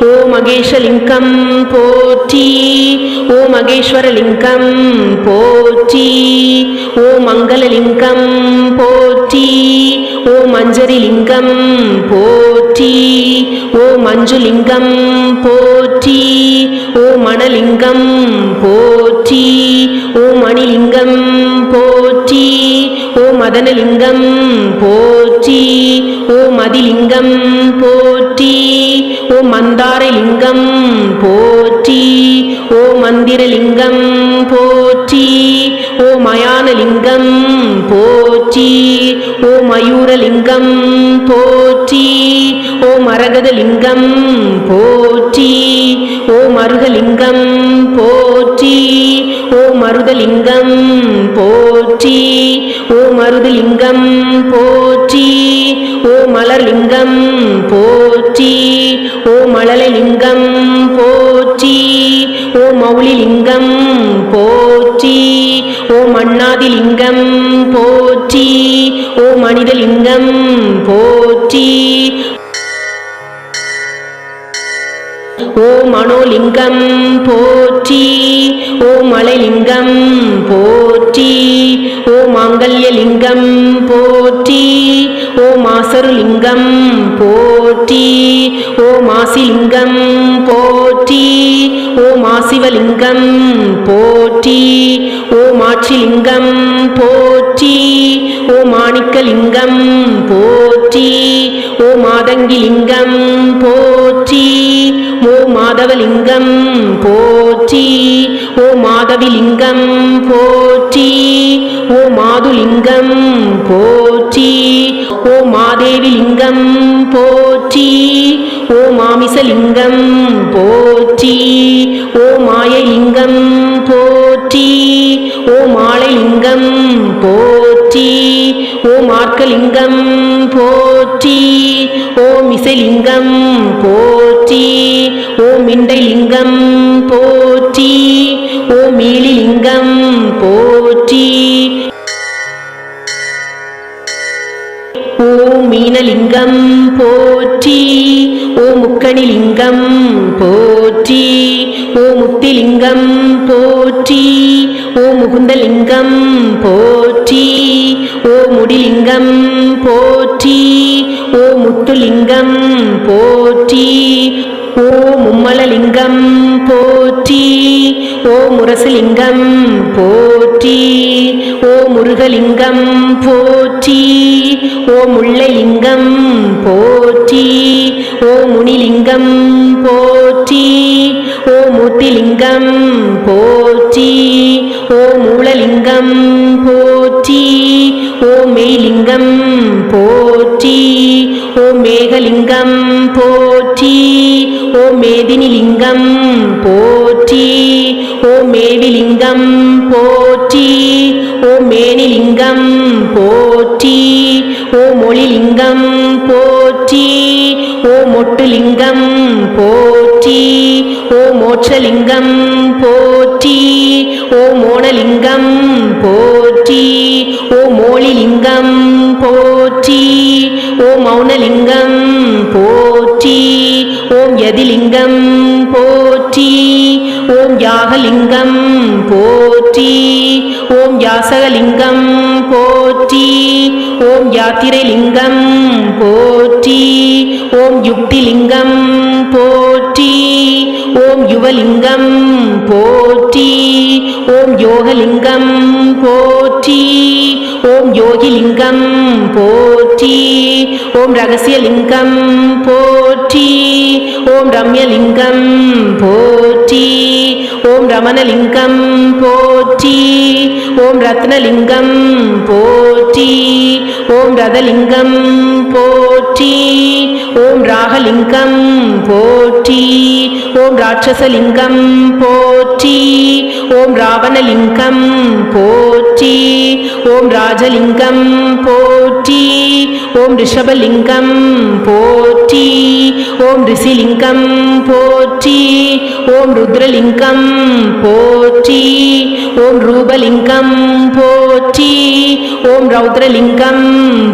ஓம் மகேஷலிங்கம் போற்றி. ஓம் மகேஸ்வரலிங்கம் போற்றி. ஓம் மங்களலிங்கம் போற்றி. ஓம் மஞ்சரிலிங்கம் போற்றி. ஓம் மஞ்சுலிங்கம் போற்றி. ஓம் மணலிங்கம் போற்றி. ஓம் மணிலிங்கம் போற்றி. ஓம் மதனலிங்கம் போற்றி. ஓம் மதிலிங்கம் போற்றி. ஓம் மந்தாரலிங்கம் போற்றி. ஓம் மந்திரலிங்கம் போற்றி. ஓம் மயானலிங்கம் போற்றி. ஓம் மயூரலிங்கம் போற்றி. ஓம் மரகதலிங்கம் போற்றி. ஓம் மருகலிங்கம் போற்றி. ஓம் மருதலிங்கம் போற்றி. ஓம் மருதலிங்கம் போற்றி. ஓம் மலர்லிங்கம் போற்றி. ஓம் மழலைலிங்கம் போற்றி. ஓம் மௌலிலிங்கம் போற்றி. ஓம் அண்ணாதிலிங்கம் போற்றி. ஓம் மனிதலிங்கம் போற்றி. ஓம் மனோலிங்கம் போற்றி. ஓம் மலைலிங்கம் போற்றி. ஓம் மாங்கல்யலிங்கம் போற்றி. ஓம் மாசருலிங்கம் போற்றி. ஓம் மாசிலிங்கம் போற்றி. ஓம் மாசிவலிங்கம் போற்றி. ஓம் ஆட்சிலிங்கம் போற்றி. ஓம் மாணிக்கலிங்கம் போற்றி. ஓம் மாதங்கிலிங்கம் போற்றி. ஓம் மாதவலிங்கம் போற்றி. ஓம் மாதவிலிங்கம் போற்றி. ஓம் மாதுலிங்கம் போற்றி. ஓம் மாதேவிலிங்கம் போற்றி. ஓம் மாமிசலிங்கம் போற்றி. ஓம் மாயலிங்கம் போற்றி. ஓம் மாலைலிங்கம் போற்றி. ஓம் ஆர்க்கலிங்கம் போற்றி. ஓம் இசைலிங்கம் போற்றி. ஓம் மிண்டைலிங்கம் போற்றி. ஓம் மீளிலிங்கம் போற்றி. ஓம் மீனலிங்கம் போற்றி. ஓம் முக்கணிலிங்கம் போற்றி. ஓம் முத்திலிங்கம் போற்றி. ஓம் முகுந்தலிங்கம் போற்றி. ஓம் முடிலிங்கம் போற்றி. ஓம் முத்துலிங்கம் போற்றி. ஓம் மும்மலலிங்கம் போற்றி. ஓம் முரசலிங்கம் போற்றி. போற்றி. ஓம் முருகலிங்கம் போற்றி. ஓம் முல்லைலிங்கம் போற்றி. ஓம் முனிலிங்கம் போற்றி. ஓம் மூர்த்திலிங்கம் போற்றி. ஓம் மூலலிங்கம் போற்றி. ஓம் மெய்லிங்கம் போற்றி. ஓம் மேகலிங்கம் போற்றி. ஓம் மேதினிலிங்கம் போற்றி. ஓம் மேவிலிங்கம் போற்றி. ஓம் மேனிலிங்கம் போற்றி. ஓம் ஒளிலிங்கம் போற்றி. ஓம் மொட்டுலிங்கம் போற்றி. ஓம் மோட்சலிங்கம் போற்றி. ஓம் மோனலிங்கம் போற்றி. ஓம் மோளிலிங்கம் போற்றி. ஓம் மௌனலிங்கம் போற்றி. ஓம் யதிலிங்கம் போற்றி. ஓம் யாகலிங்கம் போற்றி. ஓம் யாசகலிங்கம் போற்றி. ஓம் யாத்திரைலிங்கம் போற்றி. ஓம் யுக்திலிங்கம் போற்றி. ஓம் யுவலிங்கம் போற்றி. ஓம் யோகலிங்கம் போற்றி. ஓம் யோகிலிங்கம் போற்றி. ஓம் ரகசியலிங்கம் போற்றி. ஓம் ரம்யலிங்கம் போற்றி. ஓம் ரமணலிங்கம் போற்றி. ஓம் ரத்னலிங்கம் போற்றி. ஓம் ரதலிங்கம் போற்றி. ஓம் ராகலிங்கம் போற்றி. ஓம் ராட்சசலிங்கம் போற்றி. ஓம் ராவணலிங்கம் போற்றி. ஓம் ராஜலிங்கம் போற்றி. ஓம் ரிஷபலிங்கம் போற்றி. ஓம் ரிஷிலிங்கம் போற்றி. ஓம் ருத்ரலிங்கம் போற்றி. ஓம் ரூபலிங்கம் போற்றி. ஓம் ரௌத்ரலிங்கம்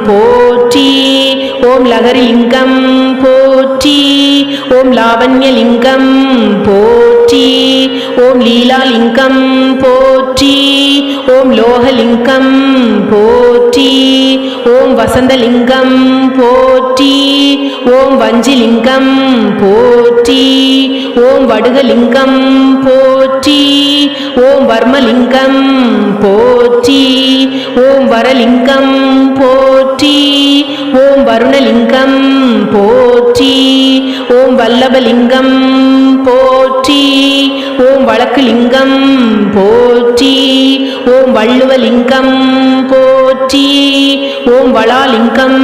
போற்றி. ஓம் லகரிலிங்கம் போற்றி. ஓம் லாவண்யலிங்கம் போற்றி. ஓம் லீலாலிங்கம் போற்றி. ஓம் லோகலிங்கம் போற்றி. ஓம் வசந்தலிங்கம் போற்றி. ஓம் வஞ்சிலிங்கம் போற்றி. ஓம் வடுகலிங்கம் போற்றி. ஓம் வர்மலிங்கம் போற்றி. ஓம் வரலிங்கம் போற்றி. ஓம் வருணலிங்கம் போற்றி. ஓம் வல்லபலிங்கம் போற்றி. ஓம் வழக்குலிங்கம் போற்றி. ஓம் வள்ளுவலிங்கம் போற்றி. ஓம் வளாலிங்கம்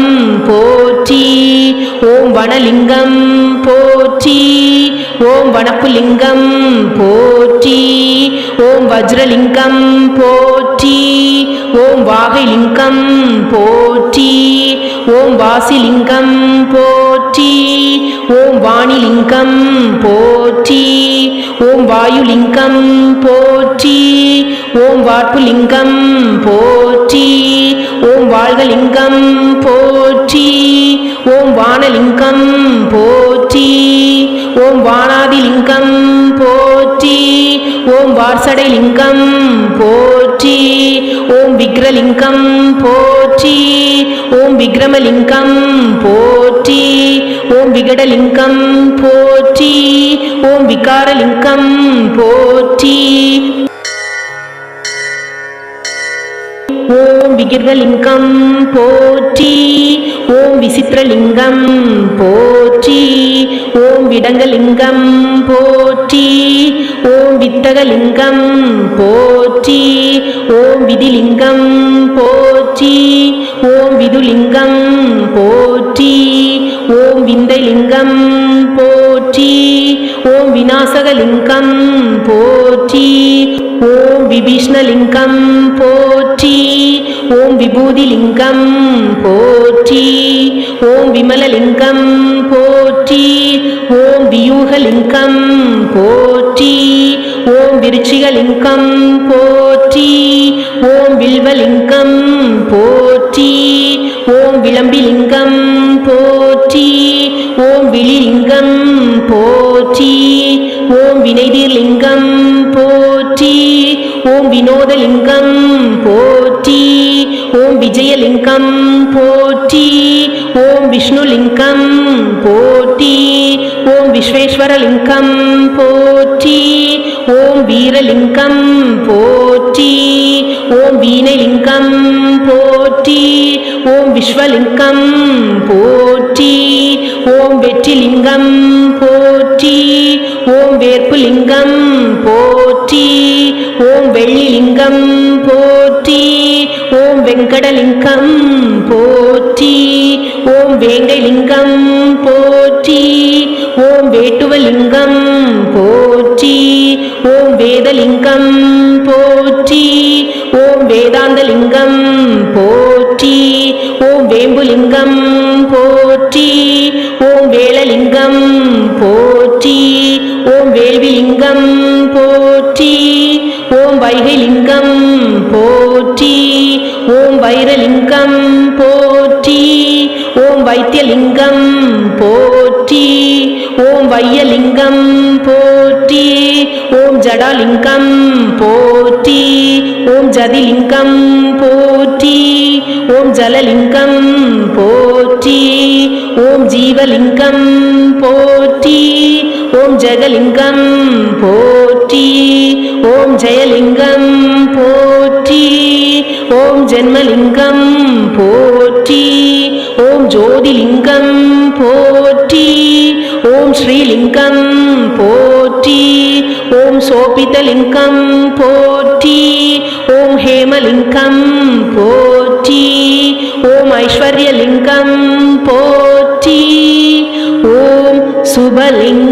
போற்றி. ஓம் வனலிங்கம் போற்றி. ஓம் வனப்புலிங்கம் போற்றி. ஓம் வஜ்ரலிங்கம் போற்றி. ஓம் வாகைலிங்கம் போற்றி. ஓம் வாசிலிங்கம் போற்றி. ஓம் வாணிலிங்கம் போற்றி. ஓம் வாயுலிங்கம் போற்றி. ஓம் வாட்புலிங்கம் போற்றி. ஓம் வாழ்கலிங்கம் போற்றி. ஓம் வானலிங்கம் போற்றி. ஓம் வானாதிலிங்கம் போற்றி. ஓம் வார்சடைலிங்கம் போற்றி. ஓம் விக்ரலிங்கம் போற்றி. ஓம் விக்ரமலிங்கம் போற்றி. ஓம் விகடலிங்கம் போற்றி. ஓம் விகாரலிங்கம் போற்றி. ஓம் விகிர்வலிங்கம் போற்றி. ஓம் விசித்திரலிங்கம் போற்றி. ஓம் விடங்கலிங்கம் போற்றி. ஓம் வித்தகலிங்கம் போற்றி. ஓம் விதிலிங்கம் போற்றி. ஓம் விதுலிங்கம் போற்றி. ஓம் விந்தைலிங்கம் போற்றி. ஓம் விநாசகலிங்கம் போற்றி. ஓம் விபீஷ்ணலிங்கம் போற்றி. ஓம் விபூதிலிங்கம் போற்றி. ஓம் விமலலிங்கம் போற்றி. ஓம் வியூகலிங்கம் போற்றி. ஓம் விருச்சிகலிங்கம் போற்றி. ஓம் வில்வலிங்கம் போற்றி. ஓம் விளம்பிலிங்கம் போற்றி. ஓம் விழிலிங்கம் போற்றி. ஓம் வினைதீர்லிங்கம் போற்றி. ஓம் வினோதலிங்கம் போற்றி. ஓம் விஜயலிங்கம் போற்றி. ஓம் விஷ்ணுலிங்கம் போற்றி. ஓம் ஓம் வீணைலிங்கம் போற்றி. ஓம் விஸ்வலிங்கம் போற்றி. ஓம் வெற்றிலிங்கம் போற்றி. ஓம் வேற்புலிங்கம் போற்றி. ஓம் வெள்ளிலிங்கம் போற்றி. ஓம் வெங்கடலிங்கம் போற்றி. ஓம் வேங்கைலிங்கம் போற்றி. ஓம் வேட்டுவலிங்கம் போற்றி. ஓம் வேதலிங்கம் போற்றி. ஓம் வேதாந்தலிங்கம் போற்றி. ஓம் வேம்புலிங்கம் போற்றி. ஓம் வேளலிங்கம் போற்றி. ஓம் வேள்விலிங்கம் போற்றி. ஓம் வைகைலிங்கம் போற்றி. ஓம் வைரலிங்கம் போற்றி. ஓம் வைத்தியலிங்கம் போற்றி. ஓம் வையலிங்கம் போற்றி. ஓம் ஜடாலிங்கம் போற்றி. ஓம் ஜதிலிங்கம் போற்றி. ஓம் ஜலலிங்கம் போற்றி. ஓம் ஜீவலிங்கம் போற்றி. ஓம் ஜெகலிங்கம் போற்றி. ஓம் ஜெயலிங்கம் போற்றி. ஓம் ஜென்மலிங்கம் போற்றி. ஓம் ஜோதிலிங்கம் போற்றி. ஓம் ஸ்ரீலிங்கம் போற்றி. ஓம் சோபிதலிங்கம் போற்றி. ஓம் ஹேமலிங்கம் போற்றி. ஓம் ஐஸ்வர்யலிங்கம் போற்றி. ஓம் சுபலிங்கம்